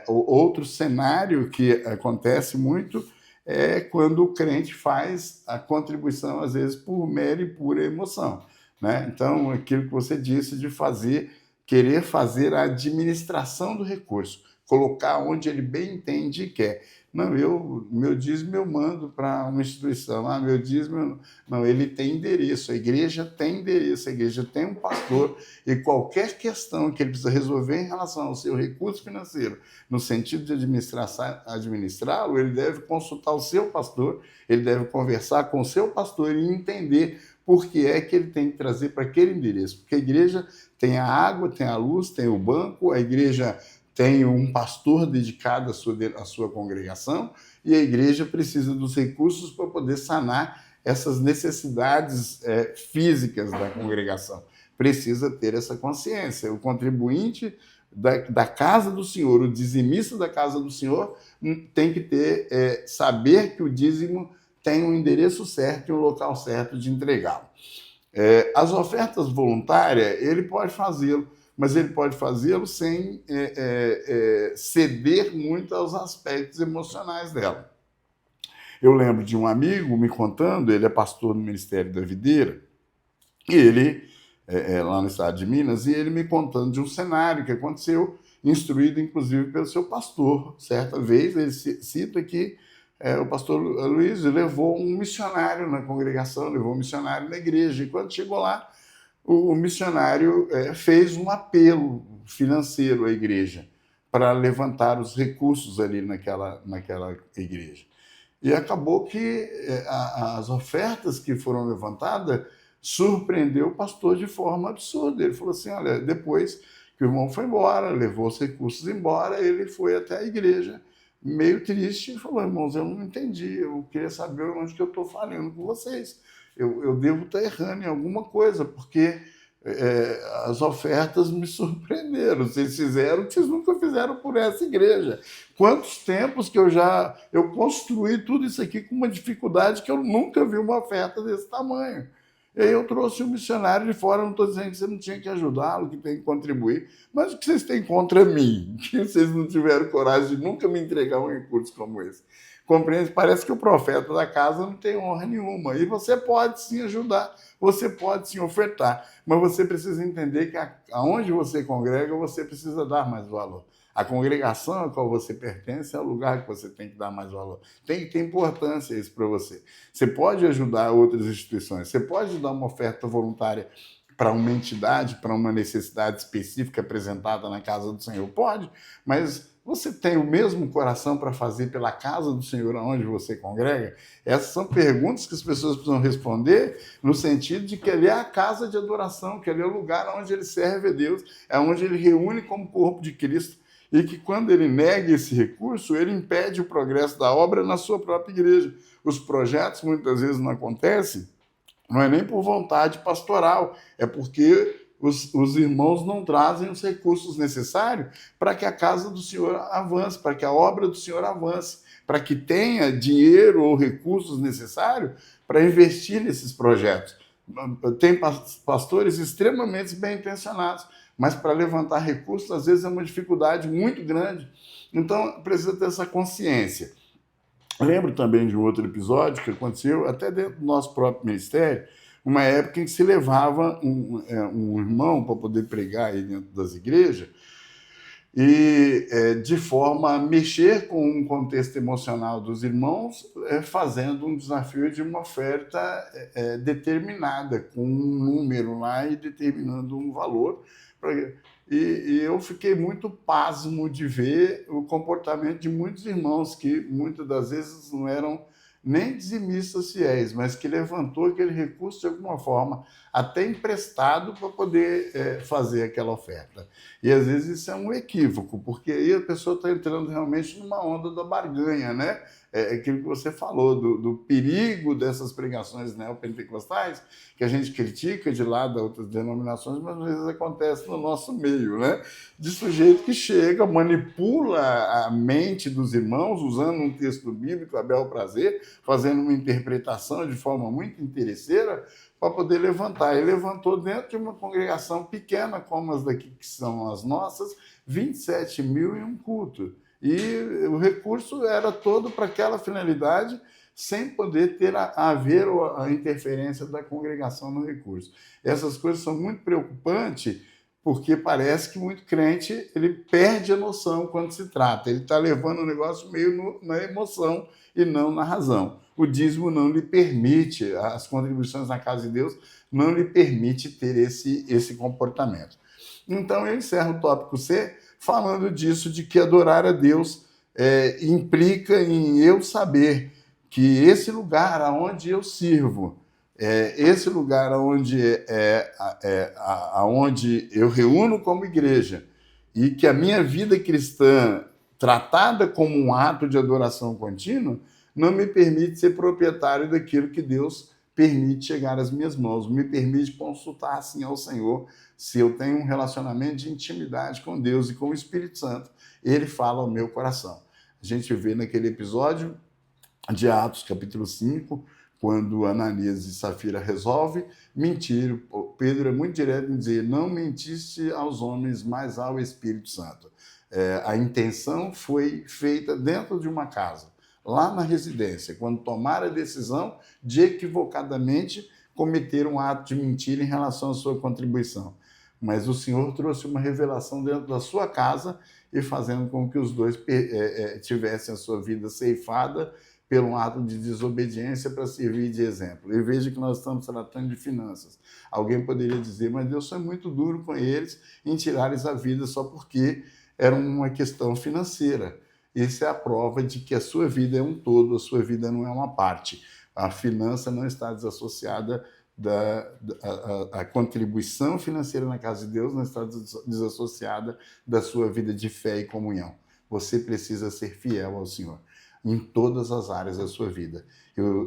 Speaker 1: Outro cenário que acontece muito é quando o crente faz a contribuição, às vezes, por mera e pura emoção, né? Então, aquilo que você disse de querer fazer a administração do recurso, colocar onde ele bem entende e quer. Não, meu dízimo eu mando para uma instituição, meu dízimo... Não, ele tem endereço, a igreja tem endereço, a igreja tem um pastor, e qualquer questão que ele precisa resolver em relação ao seu recurso financeiro, no sentido de administrá-lo, ele deve consultar o seu pastor, ele deve conversar com o seu pastor e entender por que é que ele tem que trazer para aquele endereço. Porque a igreja tem a água, tem a luz, tem o banco, a igreja tem um pastor dedicado à sua congregação e a igreja precisa dos recursos para poder sanar essas necessidades físicas da congregação. Precisa ter essa consciência. O contribuinte da casa do Senhor, o dizimista da casa do Senhor, tem que saber que o dízimo tem um endereço certo e um local certo de entregá-lo. As ofertas voluntárias, ele pode fazê-lo, mas ele pode fazê-lo sem ceder muito aos aspectos emocionais dela. Eu lembro de um amigo me contando, ele é pastor no Ministério da Videira, e ele, lá no estado de Minas, e ele me contando de um cenário que aconteceu, instruído inclusive pelo seu pastor. Certa vez, ele cita que o pastor Luiz levou um missionário na congregação, levou um missionário na igreja, e quando chegou lá, o missionário fez um apelo financeiro à igreja para levantar os recursos ali naquela igreja. E acabou que as ofertas que foram levantadas surpreendeu o pastor de forma absurda. Ele falou assim, olha, depois que o irmão foi embora, levou os recursos embora, ele foi até a igreja meio triste e falou, irmãos, eu não entendi, eu queria saber onde que eu estou falhando com vocês. Eu devo estar errando em alguma coisa, porque as ofertas me surpreenderam. Vocês fizeram o que vocês nunca fizeram por essa igreja. Quantos tempos que eu construí tudo isso aqui com uma dificuldade que eu nunca vi uma oferta desse tamanho. E aí eu trouxe um missionário de fora, não estou dizendo que você não tinha que ajudá-lo, que tem que contribuir, mas o que vocês têm contra mim? Que vocês não tiveram coragem de nunca me entregar um recurso como esse. compreende? Parece que o profeta da casa não tem honra nenhuma. E você pode sim ajudar, você pode sim ofertar, mas você precisa entender que aonde você congrega, você precisa dar mais valor. A congregação a qual você pertence é o lugar que você tem que dar mais valor. Tem que ter importância isso para você. Você pode ajudar outras instituições, você pode dar uma oferta voluntária para uma entidade, para uma necessidade específica apresentada na casa do Senhor? Pode, mas você tem o mesmo coração para fazer pela casa do Senhor aonde você congrega? Essas são perguntas que as pessoas precisam responder no sentido de que ali é a casa de adoração, que ali é o lugar onde ele serve a Deus, é onde ele reúne como corpo de Cristo, e que quando ele nega esse recurso, ele impede o progresso da obra na sua própria igreja. Os projetos muitas vezes não acontecem, não é nem por vontade pastoral, é porque os irmãos não trazem os recursos necessários para que a casa do Senhor avance, para que a obra do Senhor avance, para que tenha dinheiro ou recursos necessários para investir nesses projetos. Tem pastores extremamente bem intencionados, mas para levantar recursos, às vezes, é uma dificuldade muito grande. Então, precisa ter essa consciência. Lembro também de um outro episódio que aconteceu até dentro do nosso próprio ministério, uma época em que se levava um irmão para poder pregar aí dentro das igrejas, e de forma a mexer com um contexto emocional dos irmãos, fazendo um desafio de uma oferta determinada, com um número lá e determinando um valor. E eu fiquei muito pasmo de ver o comportamento de muitos irmãos que muitas das vezes não eram nem dizimistas fiéis, mas que levantou aquele recurso de alguma forma, até emprestado, para poder fazer aquela oferta. E às vezes isso é um equívoco, porque aí a pessoa está entrando realmente numa onda da barganha, né? Aquilo que você falou, do perigo dessas pregações neopentecostais, que a gente critica de lá das outras denominações, mas às vezes acontece no nosso meio, né? De sujeito que chega, manipula a mente dos irmãos, usando um texto bíblico a bel prazer, fazendo uma interpretação de forma muito interesseira, para poder levantar. Ele levantou dentro de uma congregação pequena, como as daqui que são as nossas, 27 mil em um culto. E o recurso era todo para aquela finalidade, sem poder ter a ver a interferência da congregação no recurso. Essas coisas são muito preocupantes, porque parece que muito crente ele perde a noção quando se trata. Ele está levando o negócio meio na emoção e não na razão. O dízimo não lhe permite, as contribuições na casa de Deus não lhe permite ter esse comportamento. Então, eu encerro o tópico C falando disso, de que adorar a Deus implica em eu saber que esse lugar aonde eu sirvo, esse lugar onde aonde eu reúno como igreja, e que a minha vida cristã, tratada como um ato de adoração contínua, não me permite ser proprietário daquilo que Deus permite chegar às minhas mãos, me permite consultar assim ao Senhor, se eu tenho um relacionamento de intimidade com Deus e com o Espírito Santo, ele fala ao meu coração. A gente vê naquele episódio de Atos, capítulo 5, quando Ananias e Safira resolvem mentir. Pedro é muito direto em dizer: não mentiste aos homens, mas ao Espírito Santo. A intenção foi feita dentro de uma casa, lá na residência, quando tomaram a decisão de equivocadamente cometer um ato de mentira em relação à sua contribuição. Mas o Senhor trouxe uma revelação dentro da sua casa e fazendo com que os dois tivessem a sua vida ceifada pelo ato de desobediência para servir de exemplo. E veja que nós estamos tratando de finanças. Alguém poderia dizer: mas Deus foi muito duro com eles em tirar-lhes a vida só porque era uma questão financeira. Isso é a prova de que a sua vida é um todo, a sua vida não é uma parte. A finança não está desassociada a contribuição financeira na casa de Deus não está desassociada da sua vida de fé e comunhão. Você precisa ser fiel ao Senhor em todas as áreas da sua vida.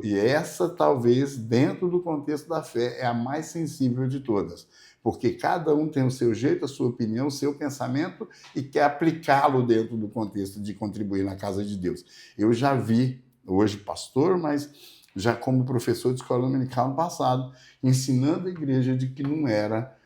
Speaker 1: E essa, talvez, dentro do contexto da fé, é a mais sensível de todas, porque cada um tem o seu jeito, a sua opinião, o seu pensamento e quer aplicá-lo dentro do contexto de contribuir na casa de Deus. Eu já vi, hoje pastor, mas já como professor de escola dominical no passado, ensinando a igreja de que não era,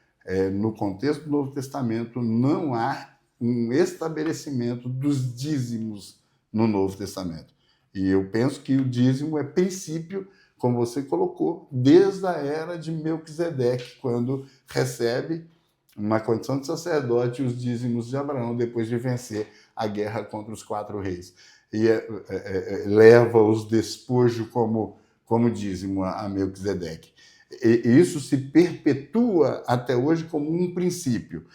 Speaker 1: no contexto do Novo Testamento, não há um estabelecimento dos dízimos no Novo Testamento. E eu penso que o dízimo é princípio, como você colocou, desde a era de Melquisedeque, quando recebe uma condição de sacerdote os dízimos de Abraão, depois de vencer a guerra contra os 4 reis. E leva os despojos como dízimo a Melquisedeque. E isso se perpetua até hoje como um princípio.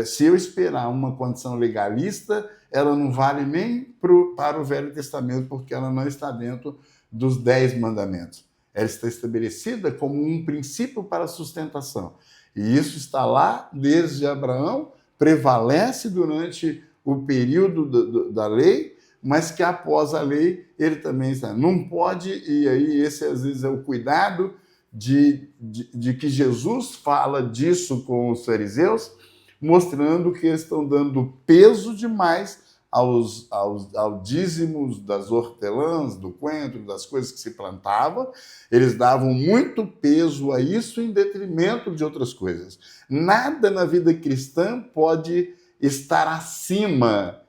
Speaker 1: Se eu esperar uma condição legalista, ela não vale nem para o Velho Testamento, porque ela não está dentro dos 10 mandamentos. Ela está estabelecida como um princípio para a sustentação. E isso está lá desde Abraão, prevalece durante o período da lei, mas que após a lei ele também está. Não pode, e aí esse às vezes é o cuidado de que Jesus fala disso com os fariseus, mostrando que eles estão dando peso demais aos dízimos das hortelãs, do coentro, das coisas que se plantava. Eles davam muito peso a isso em detrimento de outras coisas. Nada na vida cristã pode estar acima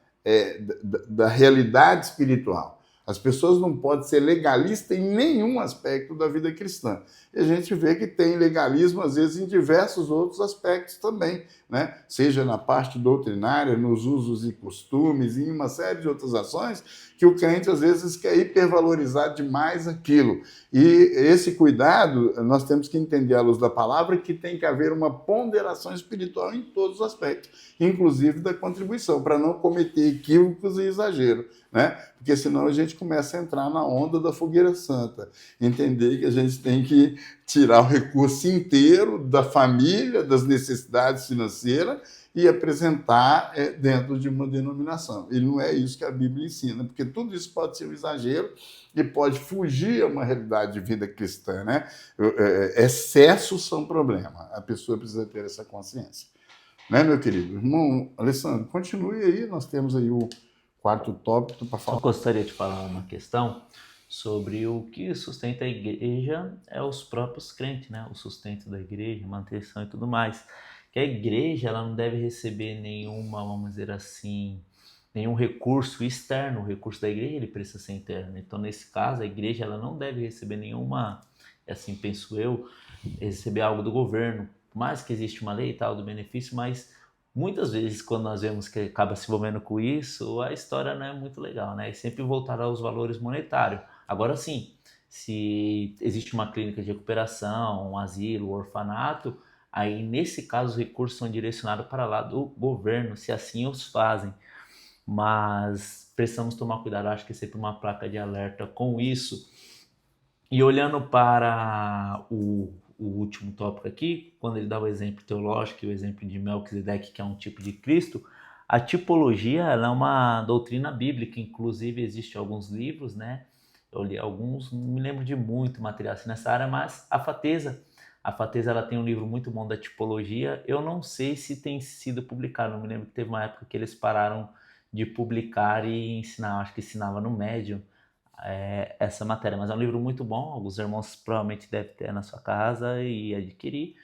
Speaker 1: da realidade espiritual. As pessoas não podem ser legalistas em nenhum aspecto da vida cristã. E a gente vê que tem legalismo, às vezes, em diversos outros aspectos também, né? Seja na parte doutrinária, nos usos e costumes, em uma série de outras ações, que o crente, às vezes, quer hipervalorizar demais aquilo. E esse cuidado, nós temos que entender à luz da palavra que tem que haver uma ponderação espiritual em todos os aspectos, inclusive da contribuição, para não cometer equívocos e exagero, né? Porque senão a gente começa a entrar na onda da fogueira santa, entender que a gente tem que tirar o recurso inteiro da família, das necessidades financeiras e apresentar dentro de uma denominação. E não é isso que a Bíblia ensina, porque tudo isso pode ser um exagero e pode fugir a uma realidade de vida cristã, né? Excessos são problema, a pessoa precisa ter essa consciência. Né, meu querido? Irmão Alessandro, continue aí, nós temos aí o 4º tópico para falar.
Speaker 2: Eu gostaria de falar uma questão sobre o que sustenta a igreja é os próprios crentes, né? O sustento da igreja, manutenção e tudo mais. Que a igreja ela não deve receber nenhuma, vamos dizer assim, nenhum recurso externo. O recurso da igreja ele precisa ser interno. Então, nesse caso, a igreja ela não deve receber nenhuma, assim penso eu, receber algo do governo. Por mais que existe uma lei e tal do benefício, mas muitas vezes, quando nós vemos que acaba se envolvendo com isso, a história não é muito legal, né? E sempre voltar aos valores monetários. Agora sim, se existe uma clínica de recuperação, um asilo, um orfanato, aí nesse caso os recursos são direcionados para lá do governo, se assim os fazem. Mas precisamos tomar cuidado, acho que é sempre uma placa de alerta com isso. E olhando para o último tópico aqui, quando ele dá o exemplo teológico e o exemplo de Melquisedeque, que é um tipo de Cristo, a tipologia ela é uma doutrina bíblica, inclusive existe alguns livros, né? Eu li alguns, não me lembro de muito material assim nessa área, mas a Fatesa ela tem um livro muito bom da tipologia, eu não sei se tem sido publicado, não me lembro que teve uma época que eles pararam de publicar e ensinar, acho que ensinava no Medium, essa matéria, mas é um livro muito bom, alguns irmãos provavelmente devem ter na sua casa e adquirir.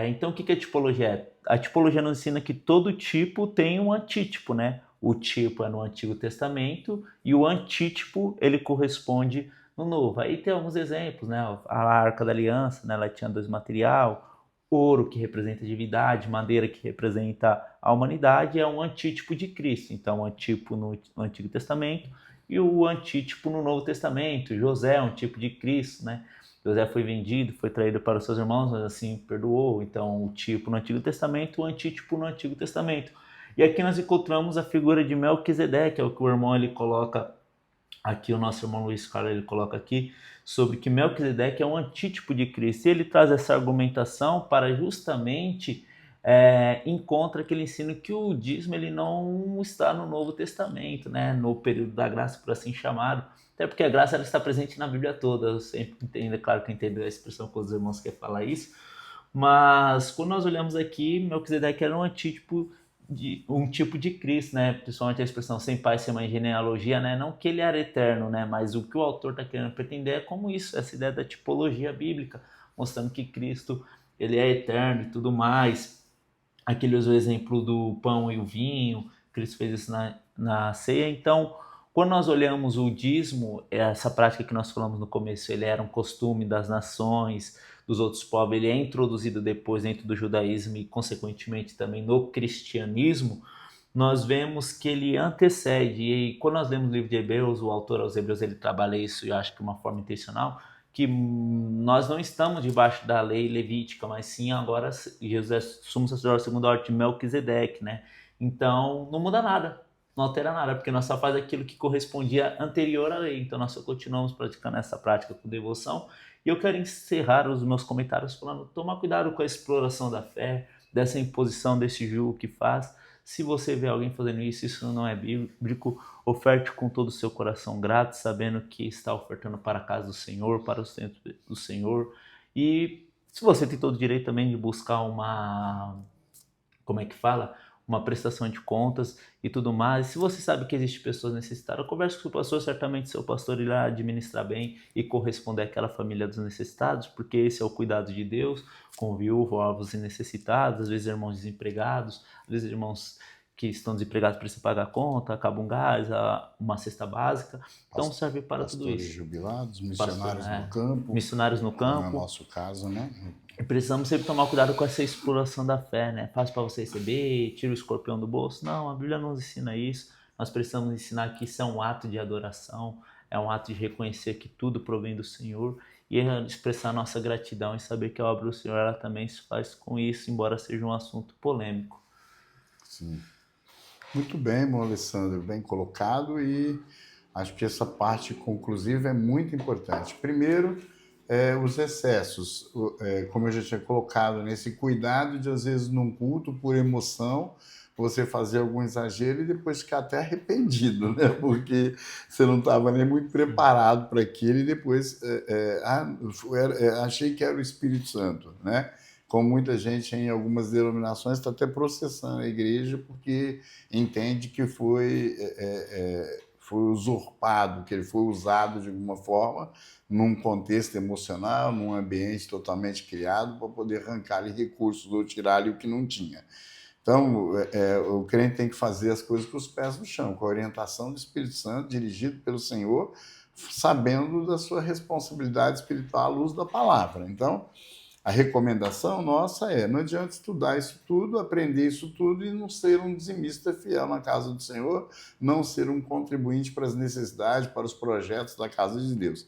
Speaker 2: Então o que a tipologia é? A tipologia nos ensina que todo tipo tem um antítipo, né? O tipo é no Antigo Testamento e o antítipo ele corresponde no Novo. Aí tem alguns exemplos, né? A Arca da Aliança, né? Ela tinha 2 material, ouro que representa a divindade, madeira que representa a humanidade, é um antítipo de Cristo. Então, o antítipo no Antigo Testamento e o antítipo no Novo Testamento. José é um tipo de Cristo, né? José foi vendido, foi traído para os seus irmãos, mas assim perdoou. Então, o tipo no Antigo Testamento, o antítipo no Antigo Testamento. E aqui nós encontramos a figura de Melquisedeque, é o que o irmão ele coloca aqui, o nosso irmão Luiz Carlos ele coloca aqui, sobre que Melquisedeque é um antítipo de Cristo. E ele traz essa argumentação para justamente encontra aquele ensino que o dízimo ele não está no Novo Testamento, né? No período da graça, por assim chamado. Até porque a graça ela está presente na Bíblia toda. Eu sempre entendo, é claro que eu entendo a expressão que os irmãos querem falar isso. Mas quando nós olhamos aqui, Melquisedeque era um antítipo um tipo de Cristo, né? Principalmente a expressão sem pai, sem mãe, genealogia, né? Não que ele era eterno, né? Mas o que o autor está querendo pretender é como isso, essa ideia da tipologia bíblica, mostrando que Cristo ele é eterno e tudo mais. Aqui ele usa o exemplo do pão e o vinho, Cristo fez isso na ceia. Então, Quando nós olhamos o dízimo, essa prática que nós falamos no começo, ele era um costume das nações, dos outros povos, ele é introduzido depois dentro do judaísmo e, consequentemente, também no cristianismo, nós vemos que ele antecede. E quando nós lemos o livro de Hebreus, o autor aos Hebreus, ele trabalha isso, eu acho que de uma forma intencional, que nós não estamos debaixo da lei levítica, mas sim agora Jesus é sumo sacerdote segundo a ordem de Melquisedeque, né? Então, não muda nada, não altera nada, porque nós só faz aquilo que correspondia anterior à lei. Então, nós só continuamos praticando essa prática com devoção. E eu quero encerrar os meus comentários falando, tomar cuidado com a exploração da fé, dessa imposição, desse jugo que faz. Se você vê alguém fazendo isso, isso não é bíblico. Oferte com todo o seu coração grato, sabendo que está ofertando para a casa do Senhor, para os templos do Senhor. E se você tem todo o direito também de buscar como é que fala? Uma prestação de contas e tudo mais. Se você sabe que existem pessoas necessitadas, converse com o seu pastor, certamente seu pastor irá administrar bem e corresponder àquela família dos necessitados, porque esse é o cuidado de Deus, com viúvos, órfãos e necessitados, às vezes irmãos desempregados, às vezes irmãos que estão desempregados precisam pagar a conta, acaba um gás, uma cesta básica. Então serve para tudo isso.
Speaker 1: Pastores jubilados, missionários no campo.
Speaker 2: Missionários no campo.
Speaker 1: Como é o nosso caso, né?
Speaker 2: E precisamos sempre tomar cuidado com essa exploração da fé, né? Fácil para você receber, tira o escorpião do bolso. Não, a Bíblia não nos ensina isso. Nós precisamos ensinar que isso é um ato de adoração, é um ato de reconhecer que tudo provém do Senhor e expressar nossa gratidão e saber que a obra do Senhor ela também se faz com isso, embora seja um assunto polêmico.
Speaker 1: Sim. Muito bem, meu Alessandro, bem colocado, e acho que essa parte conclusiva é muito importante. Primeiro, os excessos, como eu já tinha colocado, nesse cuidado de, às vezes, num culto, por emoção, você fazer algum exagero e depois ficar até arrependido, né? Porque você não estava nem muito preparado para aquilo e depois achei que era o Espírito Santo, né? Como muita gente em algumas denominações está até processando a igreja porque entende que foi usurpado, que ele foi usado de alguma forma num contexto emocional, num ambiente totalmente criado para poder arrancar-lhe recursos ou tirar-lhe o que não tinha. Então, o crente tem que fazer as coisas com os pés no chão, com a orientação do Espírito Santo, dirigido pelo Senhor, sabendo da sua responsabilidade espiritual à luz da palavra. Então, a recomendação nossa não adianta estudar isso tudo, aprender isso tudo e não ser um dizimista fiel na casa do Senhor, não ser um contribuinte para as necessidades, para os projetos da casa de Deus.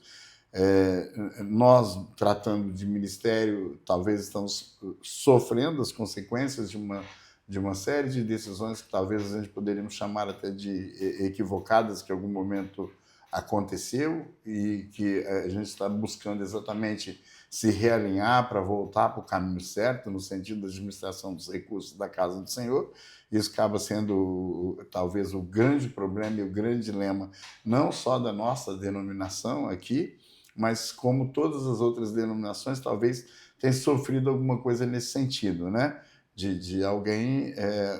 Speaker 1: Nós, tratando de ministério, talvez estamos sofrendo as consequências de uma série de decisões que talvez a gente poderíamos chamar até de equivocadas, que em algum momento aconteceu e que a gente está buscando exatamente se realinhar para voltar para o caminho certo, no sentido da administração dos recursos da casa do Senhor. Isso acaba sendo talvez o grande problema e o grande dilema, não só da nossa denominação aqui, mas como todas as outras denominações, talvez tenham sofrido alguma coisa nesse sentido, né? De alguém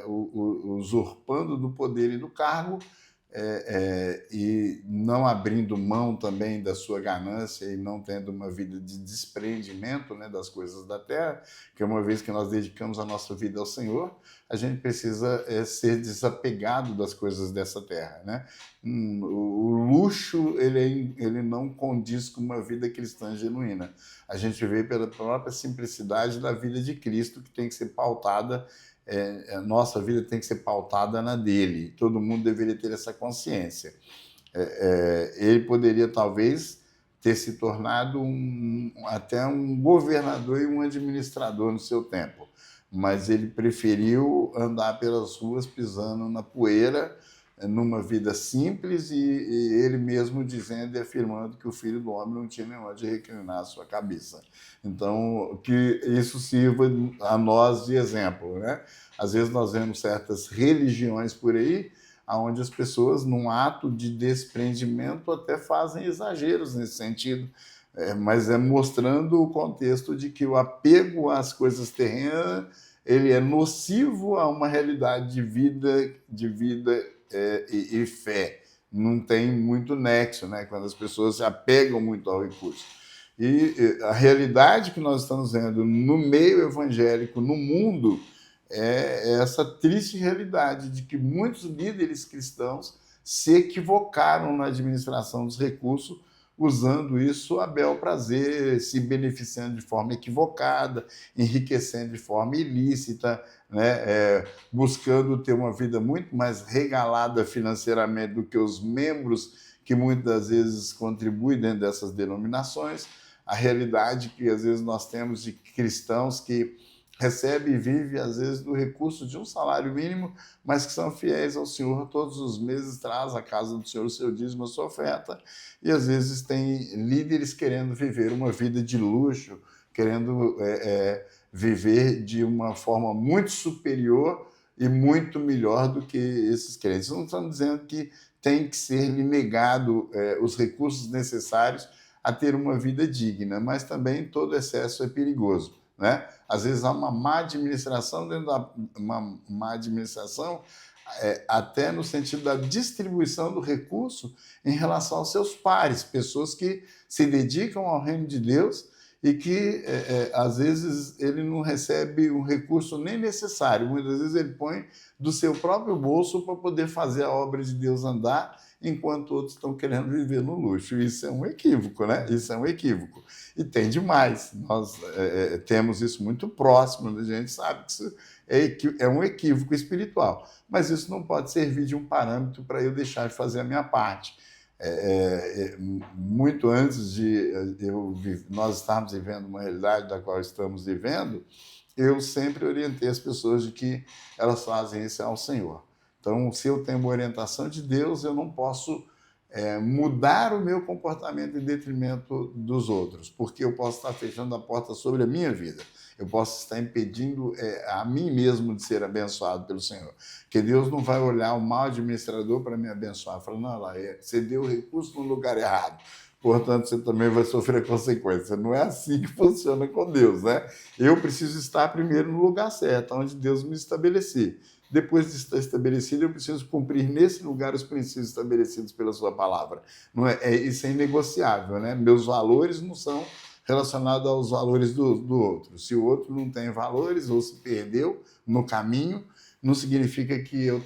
Speaker 1: usurpando do poder e do cargo, e não abrindo mão também da sua ganância e não tendo uma vida de desprendimento, né, das coisas da terra, que uma vez que nós dedicamos a nossa vida ao Senhor, a gente precisa ser desapegado das coisas dessa terra, né? O luxo ele não condiz com uma vida cristã genuína. A gente vê pela própria simplicidade da vida de Cristo, que tem que ser pautada, a nossa vida tem que ser pautada na dele. Todo mundo deveria ter essa consciência. Ele poderia, talvez, ter se tornado até um governador e um administrador no seu tempo, mas ele preferiu andar pelas ruas pisando na poeira, numa vida simples, e ele mesmo dizendo e afirmando que o Filho do Homem não tinha nem onde reclinar a sua cabeça. Então, que isso sirva a nós de exemplo, né? Às vezes nós vemos certas religiões por aí, onde as pessoas, num ato de desprendimento, até fazem exageros nesse sentido, mas mostrando o contexto de que o apego às coisas terrenas ele é nocivo a uma realidade de vida e fé. Não tem muito nexo, né? Quando as pessoas se apegam muito ao recurso. E a realidade que nós estamos vendo no meio evangélico, no mundo, é essa triste realidade de que muitos líderes cristãos se equivocaram na administração dos recursos, usando isso a bel prazer, se beneficiando de forma equivocada, enriquecendo de forma ilícita, né? Buscando ter uma vida muito mais regalada financeiramente do que os membros que muitas vezes contribuem dentro dessas denominações. A realidade que às vezes nós temos de cristãos que recebem e vivem, às vezes, do recurso de um salário mínimo, mas que são fiéis ao Senhor, todos os meses traz à casa do Senhor o seu dízimo, a sua oferta, e às vezes tem líderes querendo viver uma vida de luxo, querendo viver de uma forma muito superior e muito melhor do que esses crentes. Não estamos dizendo que tem que ser lhe negado os recursos necessários a ter uma vida digna, mas também todo excesso é perigoso, né? Às vezes há uma má administração dentro da uma má administração, até no sentido da distribuição do recurso em relação aos seus pares, pessoas que se dedicam ao reino de Deus e que, às vezes, ele não recebe um recurso nem necessário. Muitas vezes ele põe do seu próprio bolso para poder fazer a obra de Deus andar, enquanto outros estão querendo viver no luxo. Isso é um equívoco, né? Isso é um equívoco. E tem demais. Nós temos isso muito próximo, a gente sabe que isso é um equívoco espiritual. Mas isso não pode servir de um parâmetro para eu deixar de fazer a minha parte. Muito antes de nós estarmos vivendo uma realidade da qual estamos vivendo, eu sempre orientei as pessoas de que elas fazem isso ao Senhor. Então, se eu tenho uma orientação de Deus, eu não posso mudar o meu comportamento em detrimento dos outros, porque eu posso estar fechando a porta sobre a minha vida. Eu posso estar impedindo a mim mesmo de ser abençoado pelo Senhor. Porque Deus não vai olhar o mau administrador para me abençoar. Falando, não, lá, você deu recurso no lugar errado, portanto, você também vai sofrer consequências. Não é assim que funciona com Deus, né? Eu preciso estar primeiro no lugar certo, onde Deus me estabelecer. Depois de estar estabelecido, eu preciso cumprir nesse lugar os princípios estabelecidos pela sua palavra. Não isso é inegociável, né? Meus valores não são relacionados aos valores do outro. Se o outro não tem valores ou se perdeu no caminho, não significa que eu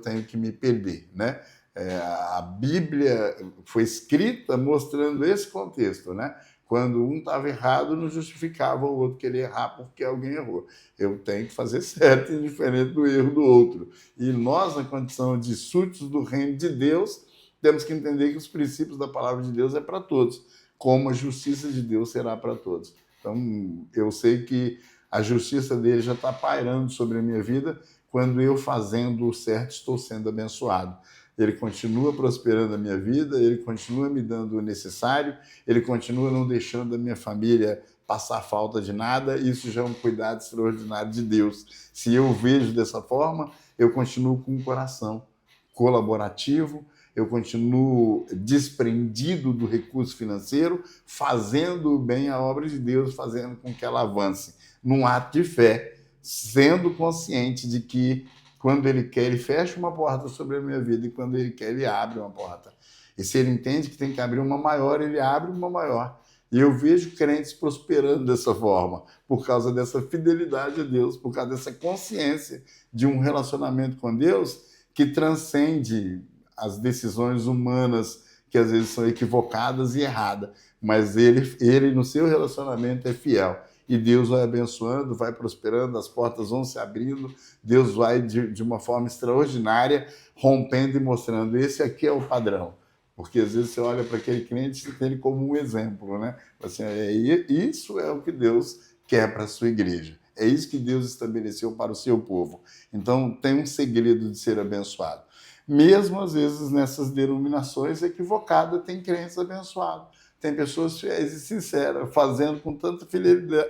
Speaker 1: tenho que me perder, né? A Bíblia foi escrita mostrando esse contexto, né? Quando um estava errado, não justificava o outro querer errar porque alguém errou. Eu tenho que fazer certo, indiferente do erro do outro. E nós, na condição de súditos do reino de Deus, temos que entender que os princípios da palavra de Deus é para todos, como a justiça de Deus será para todos. Então, eu sei que a justiça dele já está pairando sobre a minha vida, quando eu, fazendo o certo, estou sendo abençoado. Ele continua prosperando a minha vida, ele continua me dando o necessário, ele continua não deixando a minha família passar falta de nada. Isso já é um cuidado extraordinário de Deus. Se eu vejo dessa forma, eu continuo com um coração colaborativo, eu continuo desprendido do recurso financeiro, fazendo bem a obra de Deus, fazendo com que ela avance num ato de fé, sendo consciente de que quando ele quer, ele fecha uma porta sobre a minha vida, e quando ele quer, ele abre uma porta. E se ele entende que tem que abrir uma maior, ele abre uma maior. E eu vejo crentes prosperando dessa forma, por causa dessa fidelidade a Deus, por causa dessa consciência de um relacionamento com Deus que transcende as decisões humanas, que às vezes são equivocadas e erradas. Mas ele no seu relacionamento é fiel. E Deus vai abençoando, vai prosperando, as portas vão se abrindo, Deus vai, de uma forma extraordinária, rompendo e mostrando. Esse aqui é o padrão. Porque às vezes você olha para aquele cliente e tem ele como um exemplo, né? Assim, isso é o que Deus quer para a sua igreja. É isso que Deus estabeleceu para o seu povo. Então, tem um segredo de ser abençoado. Mesmo, às vezes, nessas denominações equivocadas, tem crentes abençoados. Tem pessoas fiéis e sinceras, fazendo com tanta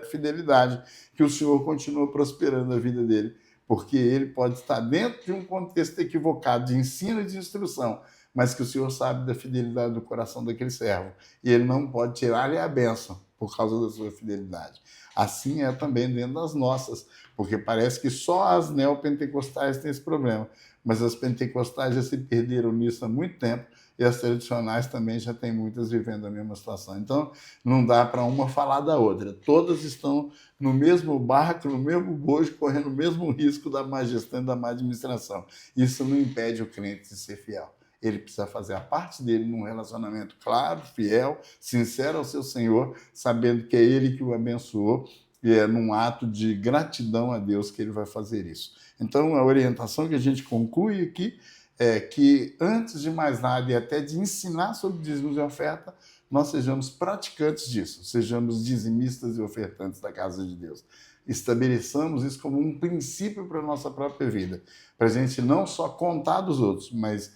Speaker 1: fidelidade, que o Senhor continua prosperando a vida dele, porque ele pode estar dentro de um contexto equivocado de ensino e de instrução, mas que o Senhor sabe da fidelidade do coração daquele servo, e ele não pode tirar-lhe a bênção por causa da sua fidelidade. Assim é também dentro das nossas, porque parece que só as neopentecostais têm esse problema, mas as pentecostais já se perderam nisso há muito tempo, e as tradicionais também já tem muitas vivendo a mesma situação. Então, não dá para uma falar da outra. Todas estão no mesmo barco, no mesmo bojo, correndo o mesmo risco da má gestão e da má administração. Isso não impede o crente de ser fiel. ele precisa fazer a parte dele num relacionamento claro, fiel, sincero ao seu Senhor, sabendo que é ele que o abençoou, e é num ato de gratidão a Deus que ele vai fazer isso. Então, a orientação que a gente conclui aqui é que, antes de mais nada, e até de ensinar sobre dízimos e oferta, nós sejamos praticantes disso, sejamos dizimistas e ofertantes da casa de Deus. Estabeleçamos isso como um princípio para a nossa própria vida, para a gente não só contar dos outros, mas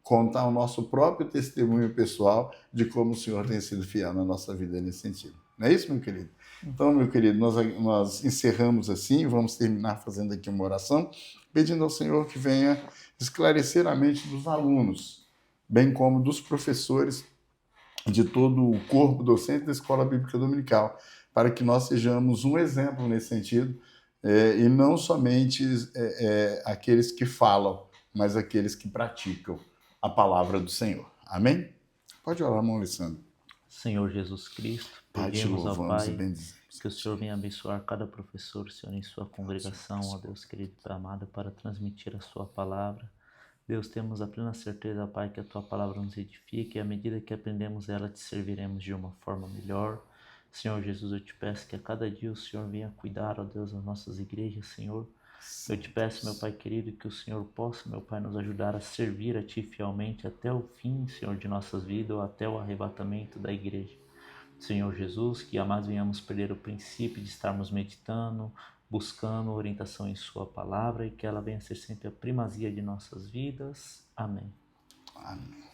Speaker 1: contar o nosso próprio testemunho pessoal de como o Senhor tem sido fiel na nossa vida nesse sentido. Não é isso, meu querido? Então, meu querido, nós encerramos assim, vamos terminar fazendo aqui uma oração, pedindo ao Senhor que venha esclarecer a mente dos alunos, bem como dos professores, de todo o corpo docente da Escola Bíblica Dominical, para que nós sejamos um exemplo nesse sentido, e não somente aqueles que falam, mas aqueles que praticam a palavra do Senhor. Amém? Pode orar, irmão Alessandro.
Speaker 2: Senhor Jesus Cristo,
Speaker 1: Pai, te
Speaker 2: pedimos ao
Speaker 1: louvamos e
Speaker 2: Pai
Speaker 1: bendizemos.
Speaker 2: que o Senhor venha abençoar cada professor, Senhor, em sua congregação, ó Deus querido e amado, para transmitir a sua palavra. Deus, temos a plena certeza, Pai, que a Tua palavra nos edifica e à medida que aprendemos ela, te serviremos de uma forma melhor. Senhor Jesus, eu te peço que a cada dia o Senhor venha cuidar, ó Deus, das nossas igrejas, Senhor. Eu te peço, meu Pai querido, que o Senhor possa, meu Pai, nos ajudar a servir a Ti fielmente até o fim, Senhor, de nossas vidas, ou até o arrebatamento da igreja. Senhor Jesus, que jamais venhamos perder o princípio de estarmos meditando, buscando orientação em Sua palavra e que ela venha ser sempre a primazia de nossas vidas. Amém.
Speaker 1: Amém.